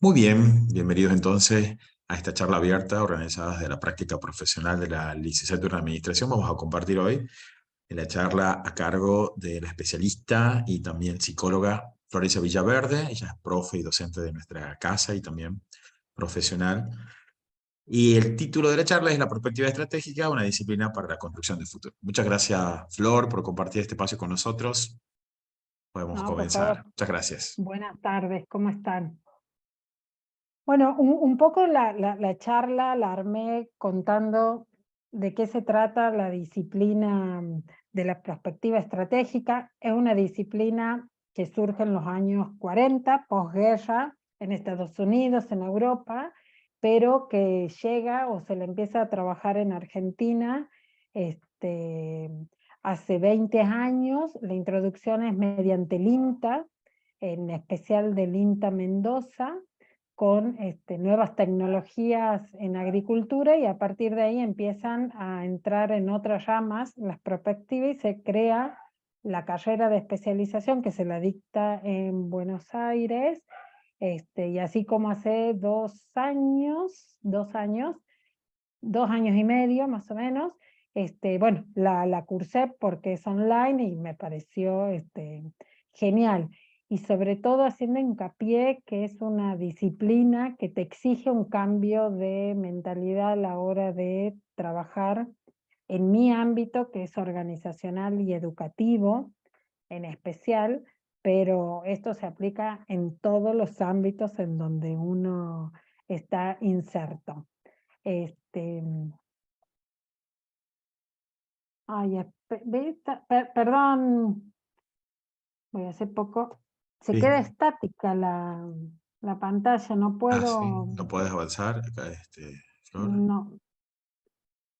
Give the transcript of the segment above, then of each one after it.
Muy bien, bienvenidos entonces a esta charla abierta organizada desde la práctica profesional de la licenciatura en Administración. Vamos a compartir hoy en la charla a cargo de la especialista y también psicóloga Florencia Villaverde. Ella es profe y docente de nuestra casa y también profesional. Y el título de la charla es La perspectiva estratégica, una disciplina para la construcción del futuro. Muchas gracias, Flor, por compartir este espacio con nosotros. Podemos No, por favor. comenzar. Muchas gracias. Buenas tardes, ¿cómo están? Bueno, un poco la charla la armé contando de qué se trata la disciplina de la perspectiva estratégica. Es una disciplina que surge en los años 40, posguerra, en Estados Unidos, en Europa, pero que llega o se le empieza a trabajar en Argentina hace 20 años. La introducción es mediante el INTA, en especial del INTA Mendoza, con nuevas tecnologías en agricultura, y a partir de ahí empiezan a entrar en otras ramas las perspectivas y se crea la carrera de especialización que se la dicta en Buenos Aires, y así como hace 2 años y medio más o menos, bueno, la cursé porque es online y me pareció genial. Y sobre todo haciendo hincapié que es una disciplina que te exige un cambio de mentalidad a la hora de trabajar en mi ámbito, que es organizacional y educativo en especial, pero esto se aplica en todos los ámbitos en donde uno está inserto. Este, Ay, perdón, voy a hacer poco. Se queda Sí. estática la pantalla, no Ah, sí, puedo, no puedes avanzar acá, Flor. no,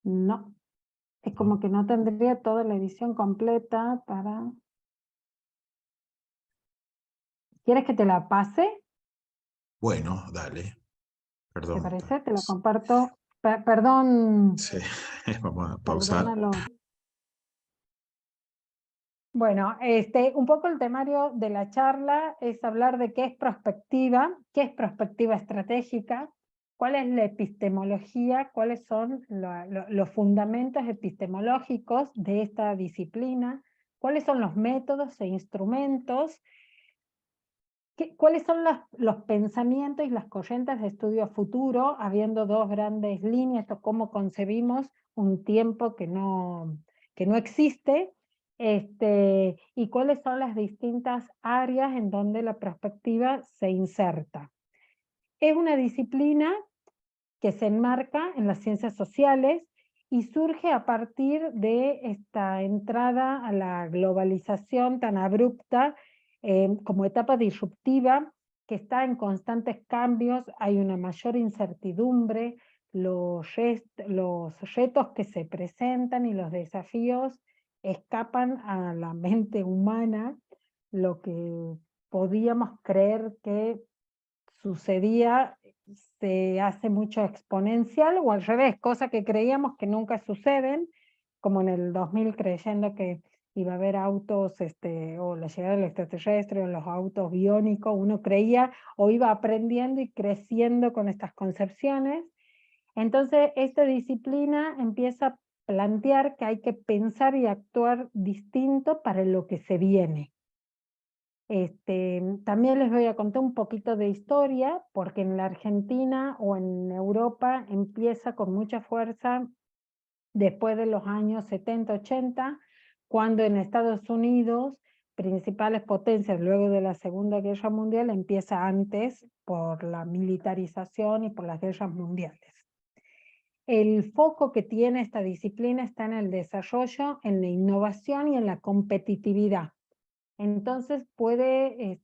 no. Es ¿No? como que no tendría toda la edición completa para... ¿Quieres que te la pase? Bueno, dale, ¿Te perdón. parece? Te la comparto. Perdón, Sí, vamos a pausar. perdónalo. Bueno, un poco el temario de la charla es hablar de qué es prospectiva estratégica, cuál es la epistemología, cuáles son los fundamentos epistemológicos de esta disciplina, cuáles son los métodos e instrumentos, cuáles son los pensamientos y las corrientes de estudio futuro, habiendo dos grandes líneas, o cómo concebimos un tiempo que no existe, y cuáles son las distintas áreas en donde la perspectiva se inserta. Es una disciplina que se enmarca en las ciencias sociales y surge a partir de esta entrada a la globalización tan abrupta, como etapa disruptiva que está en constantes cambios. Hay una mayor incertidumbre, los retos que se presentan y los desafíos escapan a la mente humana, lo que podíamos creer que sucedía se hace mucho exponencial, o al revés, cosas que creíamos que nunca suceden, como en el 2000 creyendo que iba a haber autos, o la llegada del extraterrestre, o los autos biónicos. Uno creía o iba aprendiendo y creciendo con estas concepciones. Entonces, esta disciplina empieza a plantear que hay que pensar y actuar distinto para lo que se viene. También les voy a contar un poquito de historia, porque en la Argentina o en Europa empieza con mucha fuerza después de los años 70, 80, cuando en Estados Unidos, principales potencias luego de la Segunda Guerra Mundial, empieza antes por la militarización y por las guerras mundiales. El foco que tiene esta disciplina está en el desarrollo, en la innovación y en la competitividad. Entonces puede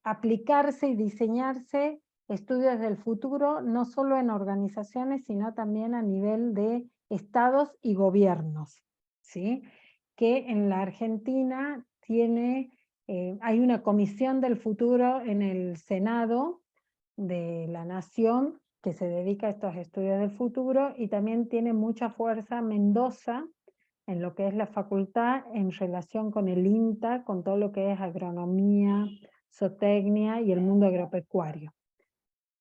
aplicarse y diseñarse estudios del futuro, no solo en organizaciones, sino también a nivel de estados y gobiernos, ¿sí? Que en la Argentina hay una comisión del futuro en el Senado de la Nación que se dedica a estos estudios del futuro, y también tiene mucha fuerza Mendoza en lo que es la facultad en relación con el INTA, con todo lo que es agronomía, zootecnia y el mundo agropecuario.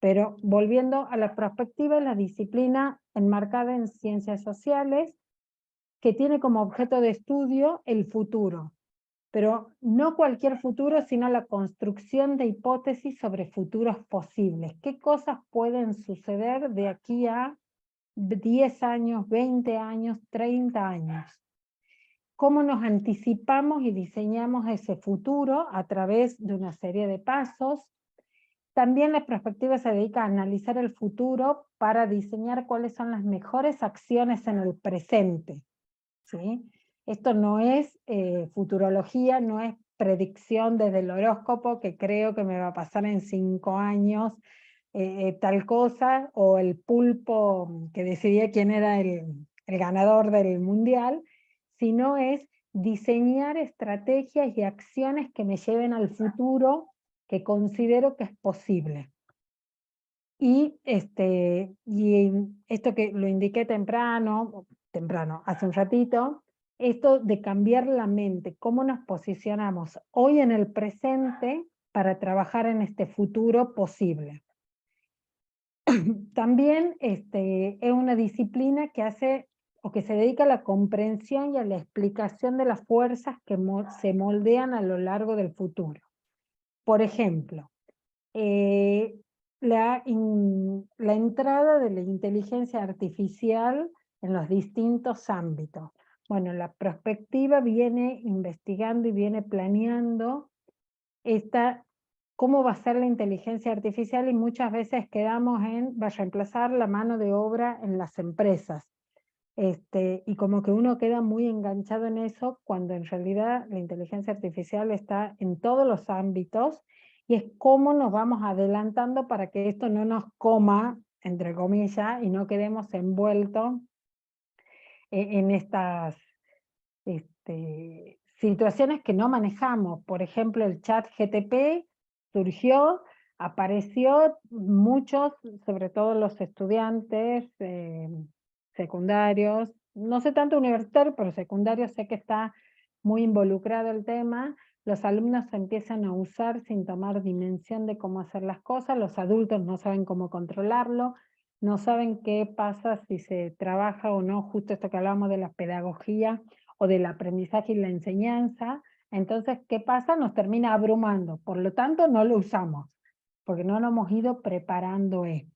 Pero volviendo a la prospectiva, es la disciplina enmarcada en ciencias sociales que tiene como objeto de estudio el futuro, pero no cualquier futuro, sino la construcción de hipótesis sobre futuros posibles. ¿Qué cosas pueden suceder de aquí a 10 años, 20 años, 30 años? ¿Cómo nos anticipamos y diseñamos ese futuro a través de una serie de pasos? También la perspectiva se dedica a analizar el futuro para diseñar cuáles son las mejores acciones en el presente, ¿sí? Esto no es futurología, no es predicción desde el horóscopo, que creo que me va a pasar en 5 años tal cosa, o el pulpo que decidía quién era el ganador del mundial, sino es diseñar estrategias y acciones que me lleven al futuro que considero que es posible. Y esto que lo indiqué temprano, hace un ratito, esto de cambiar la mente, cómo nos posicionamos hoy en el presente para trabajar en este futuro posible. También es una disciplina que hace o que se dedica a la comprensión y a la explicación de las fuerzas que se moldean a lo largo del futuro. Por ejemplo, la entrada de la inteligencia artificial en los distintos ámbitos. Bueno, la prospectiva viene investigando y viene planeando cómo va a ser la inteligencia artificial, y muchas veces quedamos en, va a reemplazar la mano de obra en las empresas. Y como que uno queda muy enganchado en eso, cuando en realidad la inteligencia artificial está en todos los ámbitos, y es cómo nos vamos adelantando para que esto no nos coma, entre comillas, y no quedemos envueltos en estas situaciones que no manejamos. Por ejemplo, el chat GTP surgió, apareció, muchos, sobre todo los estudiantes secundarios, no sé tanto universitarios, pero secundarios sé que está muy involucrado el tema. Los alumnos se empiezan a usar sin tomar dimensión de cómo hacer las cosas, los adultos no saben cómo controlarlo, no saben qué pasa si se trabaja o no, justo esto que hablamos de la pedagogía o del aprendizaje y la enseñanza. Entonces, ¿qué pasa? Nos termina abrumando, por lo tanto no lo usamos, porque no nos hemos ido preparando Y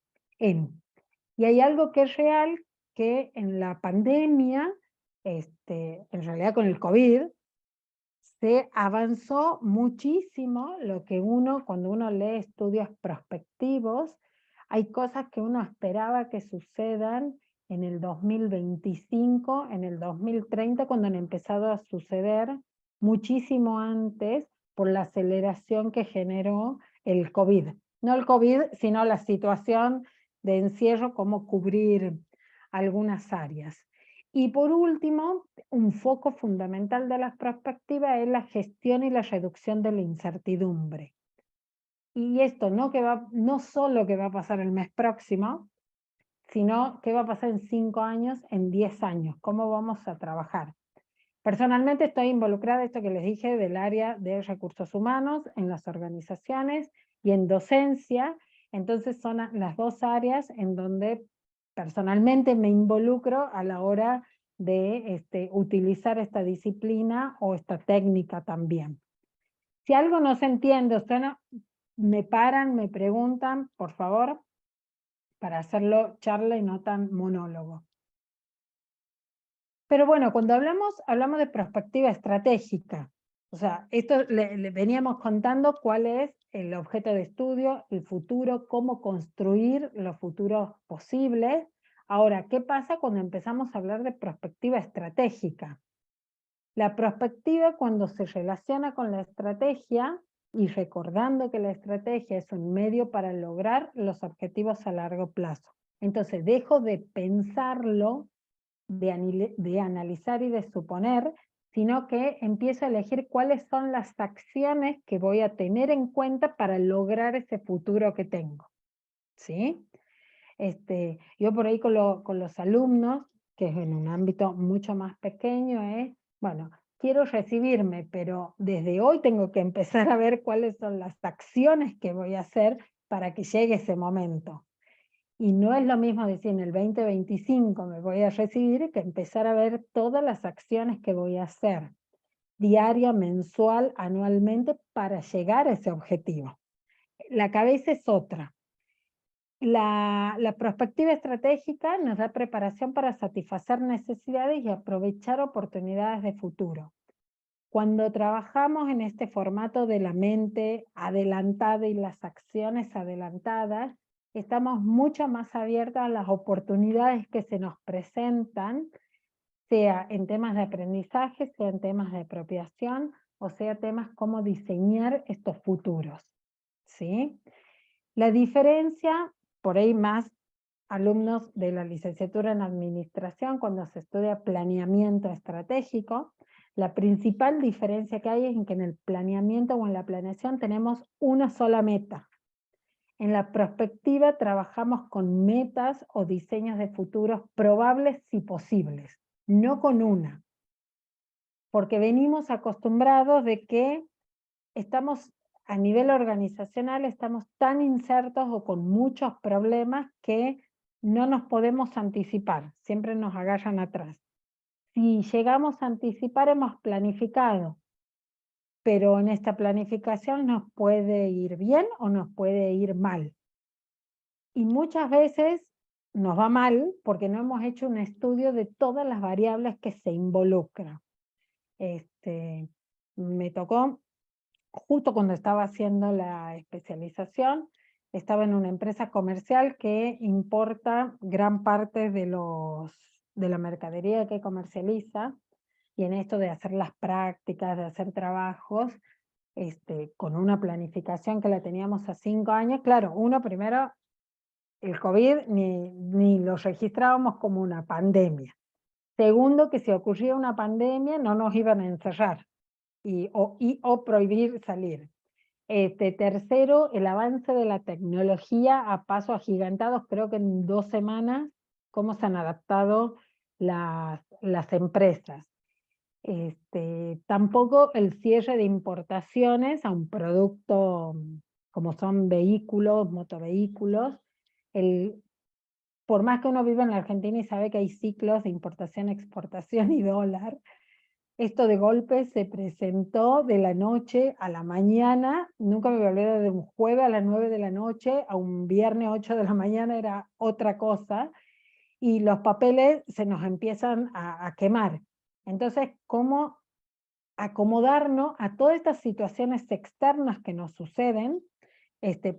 hay algo que es real, que en la pandemia, en realidad con el COVID, se avanzó muchísimo lo que cuando uno lee estudios prospectivos, hay cosas que uno esperaba que sucedan en el 2025, en el 2030, cuando han empezado a suceder muchísimo antes por la aceleración que generó el COVID. No el COVID, sino la situación de encierro, cómo cubrir algunas áreas. Y por último, un foco fundamental de las perspectivas es la gestión y la reducción de la incertidumbre. Y esto no solo que va a pasar el mes próximo, sino qué va a pasar en 5 años, en 10 años, cómo vamos a trabajar. Personalmente estoy involucrada, esto que les dije, del área de recursos humanos en las organizaciones y en docencia. Entonces son las dos áreas en donde personalmente me involucro a la hora de utilizar esta disciplina o esta técnica también. Si algo no se entiende, me paran, me preguntan, por favor, para hacerlo charla y no tan monólogo. Pero bueno, cuando hablamos de perspectiva estratégica. O sea, esto le veníamos contando cuál es el objeto de estudio, el futuro, cómo construir los futuros posibles. Ahora, ¿qué pasa cuando empezamos a hablar de perspectiva estratégica? La perspectiva, cuando se relaciona con la estrategia, y recordando que la estrategia es un medio para lograr los objetivos a largo plazo. Entonces, dejo de pensarlo, de analizar y de suponer, sino que empiezo a elegir cuáles son las acciones que voy a tener en cuenta para lograr ese futuro que tengo. ¿Sí? Yo por ahí con los alumnos, que es en un ámbito mucho más pequeño, bueno, quiero recibirme, pero desde hoy tengo que empezar a ver cuáles son las acciones que voy a hacer para que llegue ese momento. Y no es lo mismo decir en el 2025 me voy a recibir que empezar a ver todas las acciones que voy a hacer, diaria, mensual, anualmente, para llegar a ese objetivo. La cabeza es otra. La perspectiva estratégica nos da preparación para satisfacer necesidades y aprovechar oportunidades de futuro. Cuando trabajamos en este formato de la mente adelantada y las acciones adelantadas, estamos mucho más abiertos a las oportunidades que se nos presentan, sea en temas de aprendizaje, sea en temas de apropiación, o sea temas como diseñar estos futuros, ¿sí? La diferencia, por ahí más alumnos de la licenciatura en administración, cuando se estudia planeamiento estratégico, la principal diferencia que hay es en que en el planeamiento o en la planeación tenemos una sola meta. En la prospectiva trabajamos con metas o diseños de futuros probables y posibles, no con una. Porque venimos acostumbrados de que estamos a nivel organizacional, estamos tan insertos o con muchos problemas que no nos podemos anticipar, siempre nos agarran atrás. Si llegamos a anticipar, hemos planificado, pero en esta planificación nos puede ir bien o nos puede ir mal. Y muchas veces nos va mal porque no hemos hecho un estudio de todas las variables que se involucran. Me tocó, justo cuando estaba haciendo la especialización, estaba en una empresa comercial que importa gran parte de la mercadería que comercializa, y en esto de hacer las prácticas, de hacer trabajos, con una planificación que la teníamos a 5 años, claro, uno primero, el COVID ni lo registrábamos como una pandemia. Segundo, que si ocurría una pandemia no nos iban a encerrar o prohibir salir. Tercero, el avance de la tecnología a pasos agigantados, creo que en 2 semanas, cómo se han adaptado las empresas. Tampoco el cierre de importaciones a un producto como son vehículos, motovehículos. Por más que uno vive en la Argentina y sabe que hay ciclos de importación, exportación y dólar, esto de golpe se presentó de la noche a la mañana. Nunca me voy a olvidar de un jueves a las 9 de la noche a un viernes 8 de la mañana, era otra cosa, y los papeles se nos empiezan a quemar. Entonces, ¿cómo acomodarnos a todas estas situaciones externas que nos suceden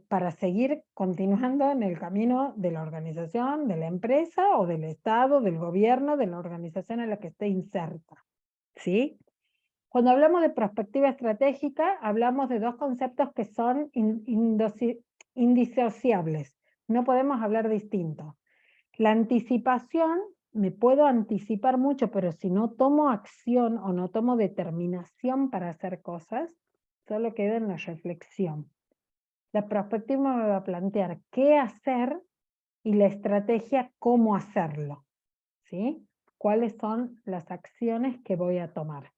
para seguir continuando en el camino de la organización, de la empresa o del Estado, del gobierno, de la organización en la que esté inserta? ¿Sí? Cuando hablamos de perspectiva estratégica, hablamos de dos conceptos que son indisociables. No podemos hablar distinto. La anticipación, me puedo anticipar mucho, pero si no tomo acción o no tomo determinación para hacer cosas, solo queda en la reflexión. La perspectiva me va a plantear qué hacer y la estrategia cómo hacerlo, ¿sí? ¿Cuáles son las acciones que voy a tomar?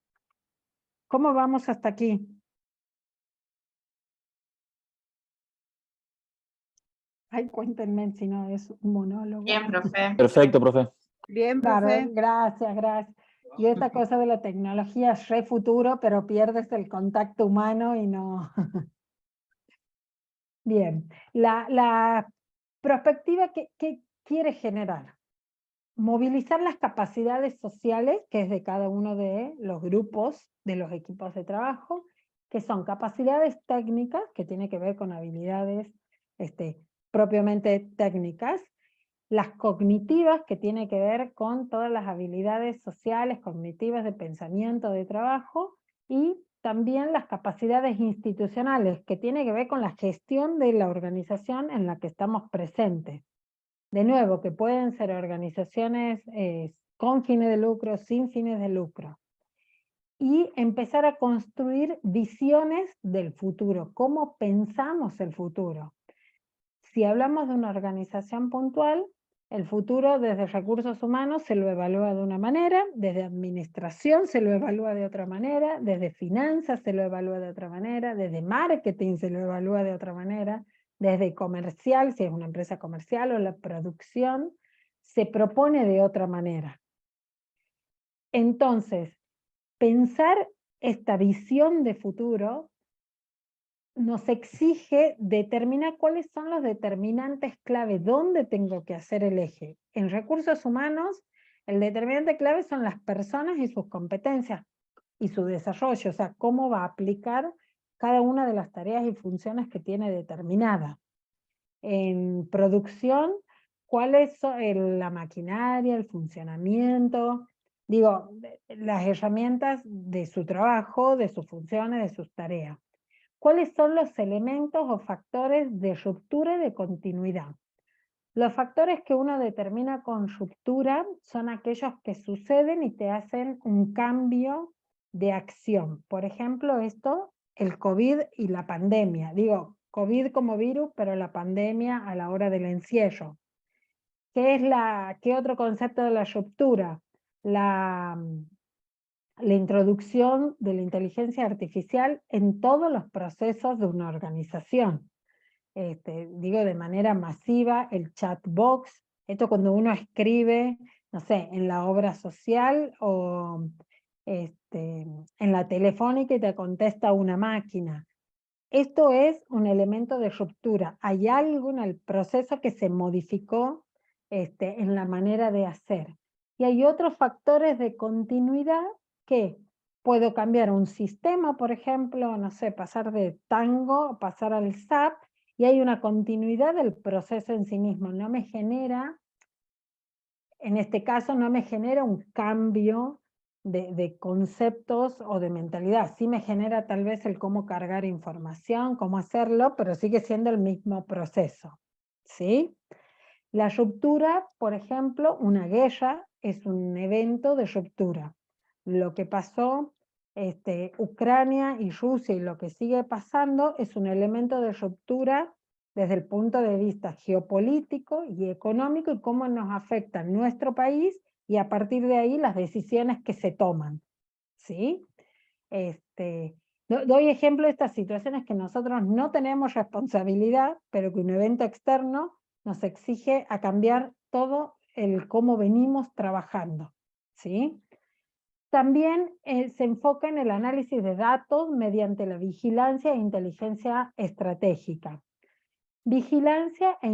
¿Cómo vamos hasta aquí? Ay, cuéntenme si no es un monólogo. Bien, profe. Perfecto, profe. Bien, Claro, profe. gracias, gracias. Y esta cosa de la tecnología es re futuro, pero pierdes el contacto humano y no. Bien, la perspectiva que quiere generar. Movilizar las capacidades sociales, que es de cada uno de los grupos, de los equipos de trabajo, que son capacidades técnicas, que tiene que ver con habilidades propiamente técnicas, las cognitivas, que tiene que ver con todas las habilidades sociales, cognitivas de pensamiento, de trabajo, y también las capacidades institucionales, que tiene que ver con la gestión de la organización en la que estamos presentes. De nuevo, que pueden ser organizaciones con fines de lucro, sin fines de lucro. Y empezar a construir visiones del futuro, cómo pensamos el futuro. Si hablamos de una organización puntual, El futuro desde recursos humanos se lo evalúa de una manera, desde administración se lo evalúa de otra manera, desde finanzas se lo evalúa de otra manera, desde marketing se lo evalúa de otra manera, desde comercial, si es una empresa comercial o la producción, se propone de otra manera. Entonces, pensar esta visión de futuro nos exige determinar cuáles son los determinantes clave, dónde tengo que hacer el eje. En recursos humanos, el determinante clave son las personas y sus competencias y su desarrollo, o sea, cómo va a aplicar cada una de las tareas y funciones que tiene determinada. En producción, cuáles son la maquinaria, el funcionamiento, digo, las herramientas de su trabajo, de sus funciones, de sus tareas. ¿Cuáles son los elementos o factores de ruptura y de continuidad? Los factores que uno determina con ruptura son aquellos que suceden y te hacen un cambio de acción. Por ejemplo, el COVID y la pandemia. Digo, COVID como virus, pero la pandemia a la hora del encierro. ¿Qué otro concepto de la ruptura? La introducción de la inteligencia artificial en todos los procesos de una organización. Digo de manera masiva, el chat box, esto cuando uno escribe, no sé, en la obra social o en la telefónica y te contesta una máquina. Esto es un elemento de ruptura. Hay algo en el proceso que se modificó en la manera de hacer. Y hay otros factores de continuidad que puedo cambiar un sistema, por ejemplo, no sé, pasar de Tango, pasar al SAP, y hay una continuidad del proceso en sí mismo. No me genera, en este caso, no me genera un cambio de conceptos o de mentalidad. Sí me genera tal vez el cómo cargar información, cómo hacerlo, pero sigue siendo el mismo proceso, ¿sí? La ruptura, por ejemplo, una guerra es un evento de ruptura. Lo que pasó Ucrania y Rusia y lo que sigue pasando es un elemento de ruptura desde el punto de vista geopolítico y económico y cómo nos afecta nuestro país y a partir de ahí las decisiones que se toman, ¿sí? Doy ejemplo de estas situaciones que nosotros no tenemos responsabilidad, pero que un evento externo nos exige a cambiar todo el cómo venimos trabajando, ¿sí? También se enfoca en el análisis de datos mediante la vigilancia e inteligencia estratégica. Vigilancia e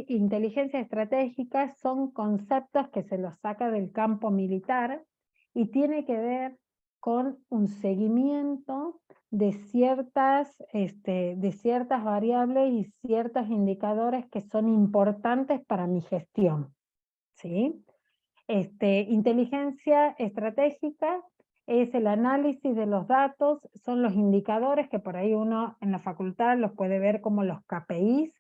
inteligencia estratégica son conceptos que se los saca del campo militar y tiene que ver con un seguimiento de ciertas variables y ciertos indicadores que son importantes para mi gestión, ¿sí? Inteligencia estratégica es el análisis de los datos, son los indicadores que por ahí uno en la facultad los puede ver como los KPIs,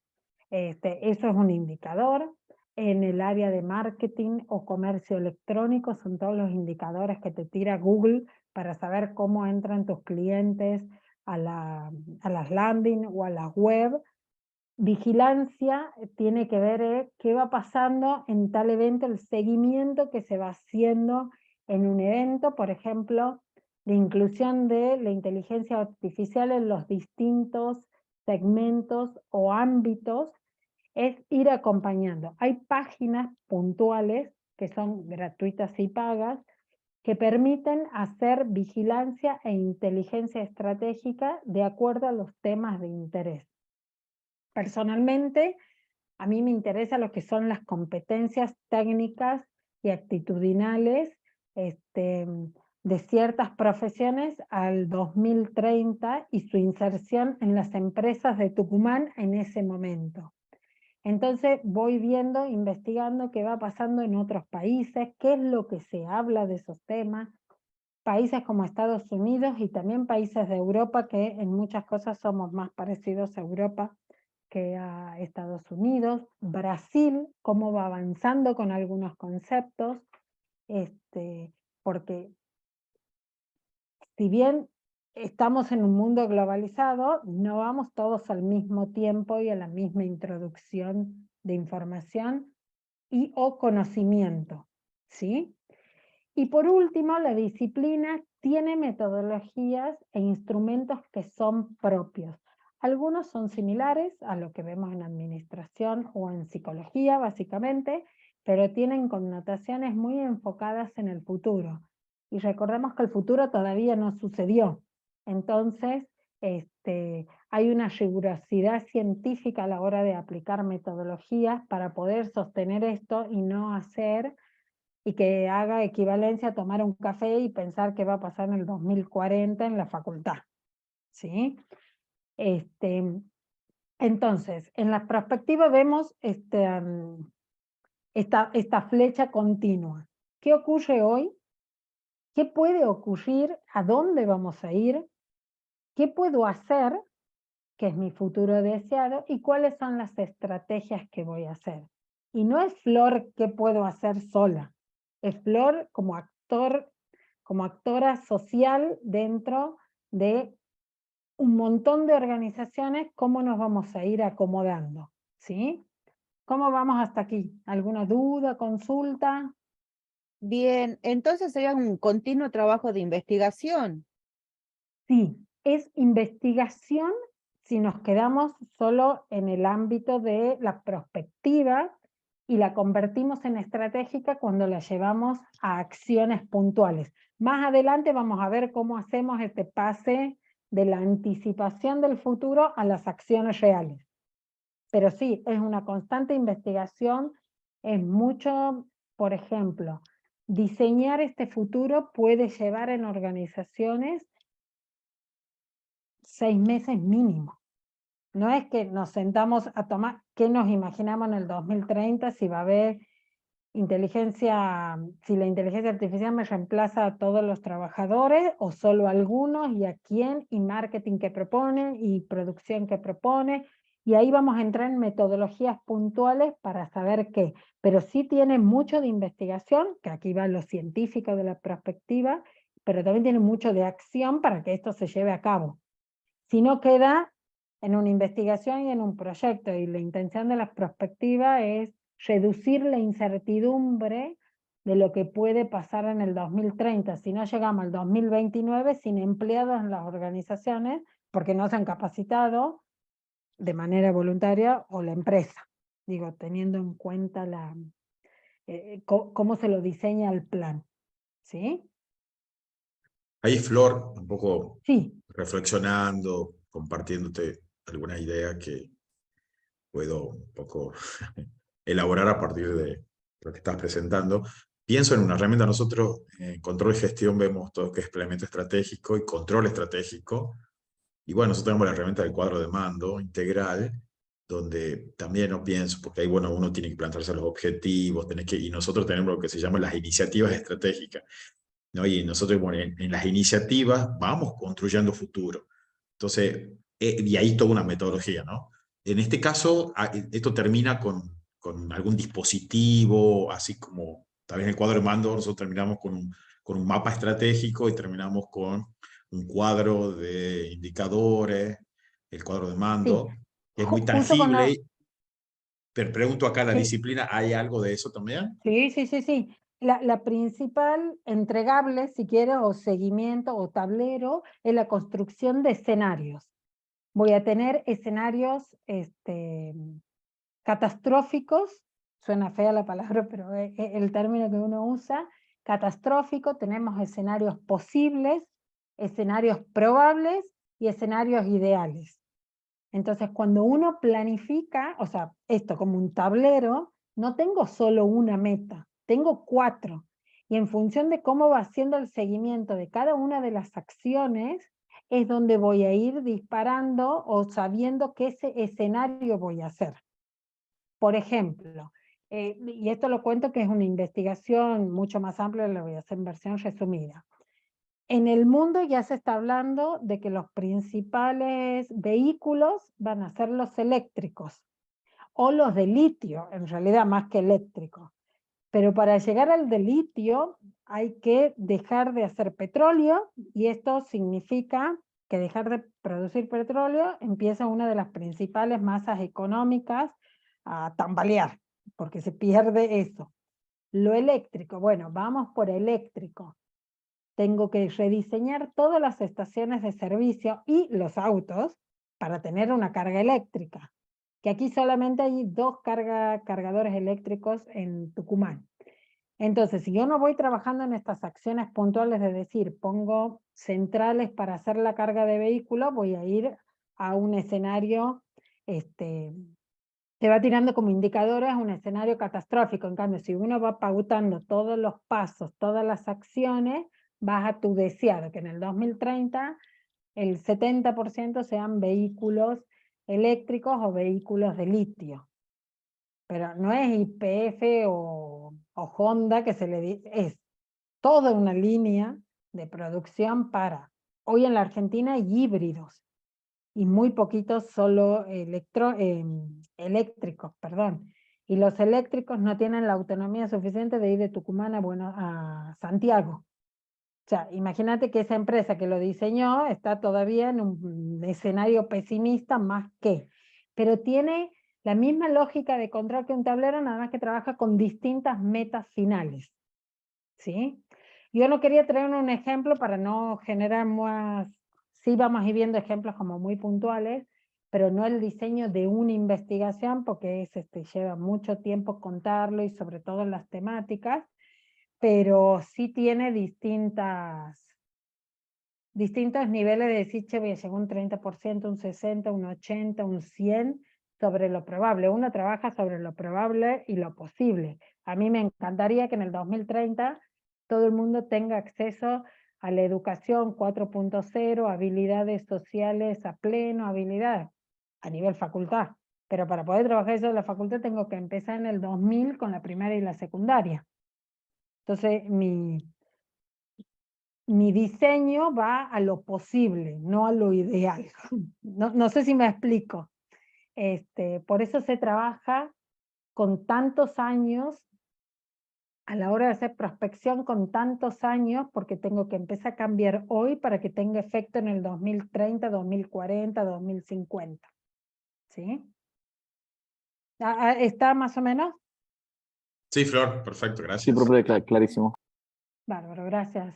eso es un indicador. En el área de marketing o comercio electrónico son todos los indicadores que te tira Google para saber cómo entran tus clientes a las landing o a la web. Vigilancia tiene que ver qué va pasando en tal evento, el seguimiento que se va haciendo en un evento, por ejemplo, la inclusión de la inteligencia artificial en los distintos segmentos o ámbitos, es ir acompañando. Hay páginas puntuales que son gratuitas y pagas que permiten hacer vigilancia e inteligencia estratégica de acuerdo a los temas de interés. Personalmente, a mí me interesa lo que son las competencias técnicas y actitudinales de ciertas profesiones al 2030 y su inserción en las empresas de Tucumán en ese momento. Entonces voy viendo, investigando qué va pasando en otros países, qué es lo que se habla de esos temas, países como Estados Unidos y también países de Europa que en muchas cosas somos más parecidos a Europa que a Estados Unidos, Brasil, cómo va avanzando con algunos conceptos, porque si bien estamos en un mundo globalizado, no vamos todos al mismo tiempo y a la misma introducción de información, y o conocimiento, ¿sí? Y por último, la disciplina tiene metodologías e instrumentos que son propios. Algunos son similares a lo que vemos en administración o en psicología, básicamente, pero tienen connotaciones muy enfocadas en el futuro. Y recordemos que el futuro todavía no sucedió. Entonces, hay una rigurosidad científica a la hora de aplicar metodologías para poder sostener esto y no hacer y que haga equivalencia a tomar un café y pensar qué va a pasar en el 2040 en la facultad, ¿sí? Entonces, en la perspectiva vemos esta flecha continua. ¿Qué ocurre hoy? ¿Qué puede ocurrir? ¿A dónde vamos a ir? ¿Qué puedo hacer? ¿Qué es mi futuro deseado? ¿Y cuáles son las estrategias que voy a hacer? Y no es Flor qué puedo hacer sola. Es Flor como actora social dentro de un montón de organizaciones, cómo nos vamos a ir acomodando, ¿sí? ¿Cómo vamos hasta aquí? ¿Alguna duda, consulta? Bien, entonces sería un continuo trabajo de investigación. Sí, es investigación si nos quedamos solo en el ámbito de la prospectiva y la convertimos en estratégica cuando la llevamos a acciones puntuales. Más adelante vamos a ver cómo hacemos este pase de la anticipación del futuro a las acciones reales. Pero sí, es una constante investigación, es mucho, por ejemplo, diseñar este futuro puede llevar en organizaciones 6 meses mínimo. No es que nos sentamos a tomar, ¿qué nos imaginamos en el 2030 si va a haber inteligencia, si la inteligencia artificial me reemplaza a todos los trabajadores o solo a algunos y a quién y marketing que propone y producción que propone? Y ahí vamos a entrar en metodologías puntuales para saber qué, pero sí tiene mucho de investigación, que aquí va lo científico de la perspectiva, pero también tiene mucho de acción para que esto se lleve a cabo. Si no queda en una investigación y en un proyecto, y la intención de la perspectiva es reducir la incertidumbre de lo que puede pasar en el 2030, si no llegamos al 2029 sin empleados en las organizaciones, porque no se han capacitado de manera voluntaria o la empresa, digo, teniendo en cuenta cómo se lo diseña el plan, ¿sí? Ahí, Flor, un poco Sí. reflexionando, compartiéndote alguna idea que puedo un poco elaborar a partir de lo que estás presentando. Pienso en una herramienta. Nosotros en control y gestión vemos todo lo que es planeamiento estratégico y control estratégico. Y bueno, nosotros tenemos la herramienta del cuadro de mando integral, donde también no pienso, porque ahí bueno, uno tiene que plantearse los objetivos, y nosotros tenemos lo que se llama las iniciativas estratégicas, ¿no? Y nosotros, bueno, en las iniciativas vamos construyendo futuro. Entonces, y ahí toda una metodología, ¿no? En este caso, esto termina con algún dispositivo, así como, tal vez en el cuadro de mando, nosotros terminamos con un mapa estratégico y terminamos con un cuadro de indicadores, el cuadro de Sí, mando, que es muy justo con tangible. Pero pregunto acá, ¿la sí. disciplina hay algo de eso también? Sí, sí, sí, sí. La principal entregable, si quieres, o seguimiento o tablero, es la construcción de escenarios. Voy a tener escenarios catastróficos, suena fea la palabra, pero es el término que uno usa, catastrófico, tenemos escenarios posibles, escenarios probables y escenarios ideales. Entonces, cuando uno planifica, o sea, esto como un tablero, no tengo solo una meta, tengo 4. Y en función de cómo va haciendo el seguimiento de cada una de las acciones, es donde voy a ir disparando o sabiendo qué escenario voy a hacer. Por ejemplo, y esto lo cuento que es una investigación mucho más amplia, lo voy a hacer en versión resumida. En el mundo ya se está hablando de que los principales vehículos van a ser los eléctricos o los de litio, en realidad más que eléctricos. Pero para llegar al de litio hay que dejar de hacer petróleo y esto significa que dejar de producir petróleo empieza una de las principales masas económicas a tambalear. porque se pierde eso. Lo eléctrico, bueno, vamos por eléctrico. Tengo que rediseñar todas las estaciones de servicio y los autos para tener una carga eléctrica. Que aquí solamente hay 2 cargadores eléctricos en Tucumán. Entonces, si yo no voy trabajando en estas acciones puntuales de decir, pongo centrales para hacer la carga de vehículos, voy a ir a un escenario, te va tirando como indicadores a un escenario catastrófico. En cambio, si uno va pautando todos los pasos, todas las acciones, vas a tu deseado, que en el 2030 el 70% sean vehículos eléctricos o vehículos de litio. Pero no es YPF o Honda que se le dice, es toda una línea de producción para, hoy en la Argentina hay híbridos, y muy poquitos solo eléctricos, perdón. Y los eléctricos no tienen la autonomía suficiente de ir de Tucumán a Santiago. O sea, imagínate que esa empresa que lo diseñó está todavía en un escenario pesimista más que, pero tiene la misma lógica de control que un tablero, nada más que trabaja con distintas metas finales. ¿Sí? Yo no quería traer un ejemplo para no generar más, sí vamos a ir viendo ejemplos como muy puntuales, pero no el diseño de una investigación, porque lleva mucho tiempo contarlo y sobre todo las temáticas, pero sí tiene distintos niveles de decir, che, voy a llegar un 30%, un 60%, un 80%, un 100%, sobre lo probable. Uno trabaja sobre lo probable y lo posible. A mí me encantaría que en el 2030 todo el mundo tenga acceso a la educación 4.0, habilidades sociales a pleno, habilidades a nivel facultad. Pero para poder trabajar eso en la facultad tengo que empezar en el 2000 con la primaria y la secundaria. Entonces, mi diseño va a lo posible, no a lo ideal. No sé si me explico. Por eso se trabaja con tantos años, a la hora de hacer prospección con tantos años, porque tengo que empezar a cambiar hoy para que tenga efecto en el 2030, 2040, 2050. ¿Sí? ¿Está más o menos? Sí, Flor, perfecto, Sí, gracias. profe, clarísimo. Bárbaro, gracias.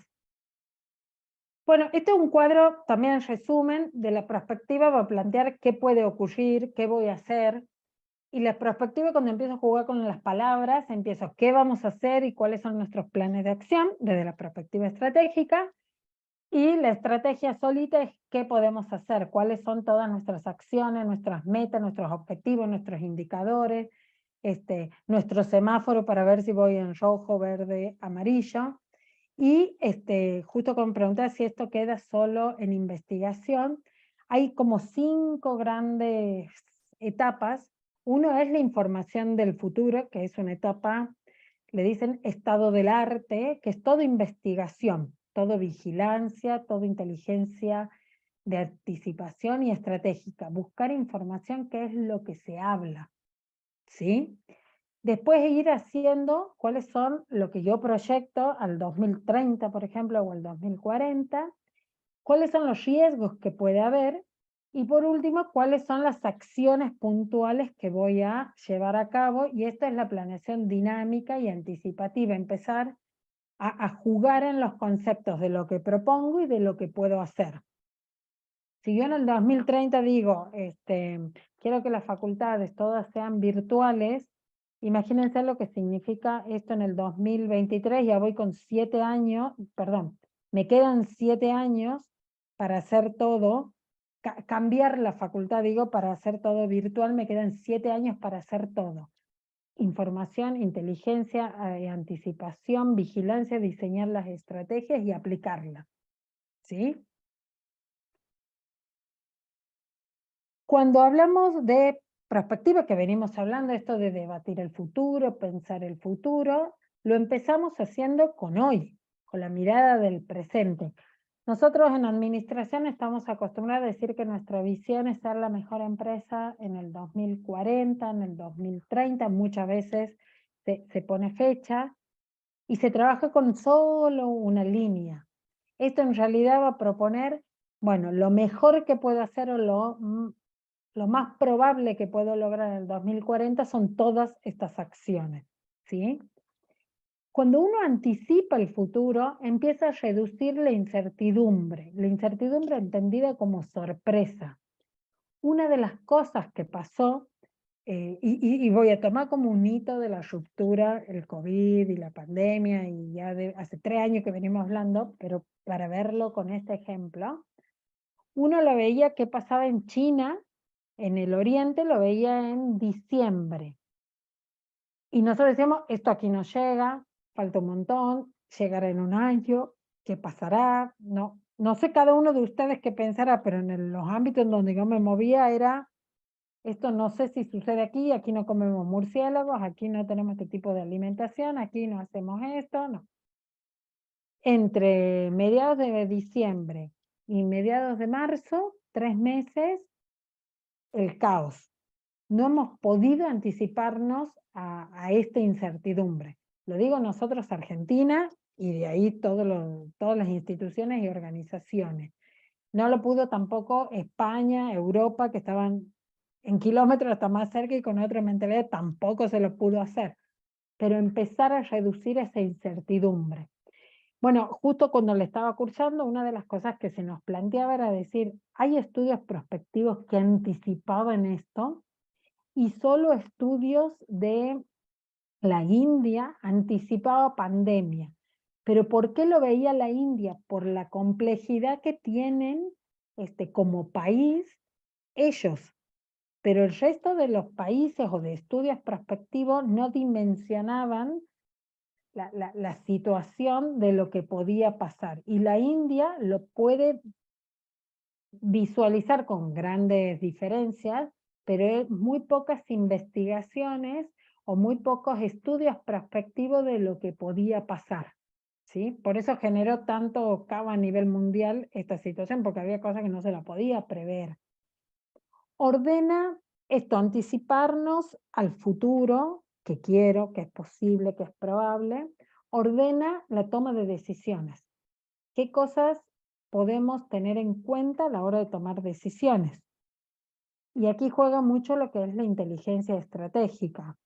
Bueno, este es un cuadro, también en resumen, de la perspectiva para plantear qué puede ocurrir, qué voy a hacer. Y la perspectiva, cuando empiezo a jugar con las palabras, empiezo qué vamos a hacer y cuáles son nuestros planes de acción desde la perspectiva estratégica. Y la estrategia solita es qué podemos hacer, cuáles son todas nuestras acciones, nuestras metas, nuestros objetivos, nuestros indicadores, nuestro semáforo para ver si voy en rojo, verde, amarillo. Y justo con preguntar si esto queda solo en investigación, hay como 5 grandes etapas. Uno es la información del futuro, que es una etapa, le dicen estado del arte, que es todo investigación, todo vigilancia, todo inteligencia de anticipación y estratégica. Buscar información, que es lo que se habla, ¿sí? Después ir haciendo cuáles son lo que yo proyecto al 2030, por ejemplo, o al 2040, cuáles son los riesgos que puede haber, y por último, cuáles son las acciones puntuales que voy a llevar a cabo, y esta es la planeación dinámica y anticipativa, empezar a jugar en los conceptos de lo que propongo y de lo que puedo hacer. Si yo en el 2030 digo, quiero que las facultades todas sean virtuales, imagínense lo que significa esto en el 2023, ya voy con 7 años, perdón, me quedan 7 años para hacer todo, cambiar la facultad, digo, para hacer todo virtual, me quedan 7 años para hacer todo. Información, inteligencia, anticipación, vigilancia, diseñar las estrategias y aplicarlas. ¿Sí? Cuando hablamos de perspectiva, que venimos hablando, esto de debatir el futuro, pensar el futuro, lo empezamos haciendo con hoy, con la mirada del presente. Nosotros en administración estamos acostumbrados a decir que nuestra visión es ser la mejor empresa en el 2040, en el 2030, muchas veces se pone fecha y se trabaja con solo una línea. Esto en realidad va a proponer, bueno, lo mejor que puedo hacer o lo más probable que puedo lograr en el 2040 son todas estas acciones, ¿sí? Cuando uno anticipa el futuro, empieza a reducir la incertidumbre entendida como sorpresa. Una de las cosas que pasó, y voy a tomar como un hito de la ruptura, el COVID y la pandemia, y ya hace 3 años que venimos hablando, pero para verlo con este ejemplo, uno lo veía que pasaba en China, en el Oriente, lo veía en diciembre. Y nosotros decíamos, esto aquí no llega, falta un montón, llegará en un año, ¿qué pasará? No sé cada uno de ustedes qué pensará, pero en los ámbitos en donde yo me movía era, esto no sé si sucede aquí no comemos murciélagos, aquí no tenemos este tipo de alimentación, aquí no hacemos esto, no. Entre mediados de diciembre y mediados de marzo, 3 meses, el caos. No hemos podido anticiparnos a esta incertidumbre. Lo digo nosotros, Argentina, y de ahí todas las instituciones y organizaciones. No lo pudo tampoco España, Europa, que estaban en kilómetros hasta más cerca y con otra mentalidad, tampoco se lo pudo hacer. Pero empezar a reducir esa incertidumbre. Bueno, justo cuando le estaba cursando, una de las cosas que se nos planteaba era decir, hay estudios prospectivos que anticipaban esto, y solo estudios de la India anticipaba pandemia. ¿Pero por qué lo veía la India? Por la complejidad que tienen como país ellos. Pero el resto de los países o de estudios prospectivos no dimensionaban la situación de lo que podía pasar. Y la India lo puede visualizar con grandes diferencias, pero hay muy pocas investigaciones o muy pocos estudios prospectivos de lo que podía pasar, ¿sí? Por eso generó tanto caos a nivel mundial esta situación, porque había cosas que no se la podía prever. Ordena esto, anticiparnos al futuro, que quiero, que es posible, que es probable. Ordena la toma de decisiones. ¿Qué cosas podemos tener en cuenta a la hora de tomar decisiones? Y aquí juega mucho lo que es la inteligencia estratégica.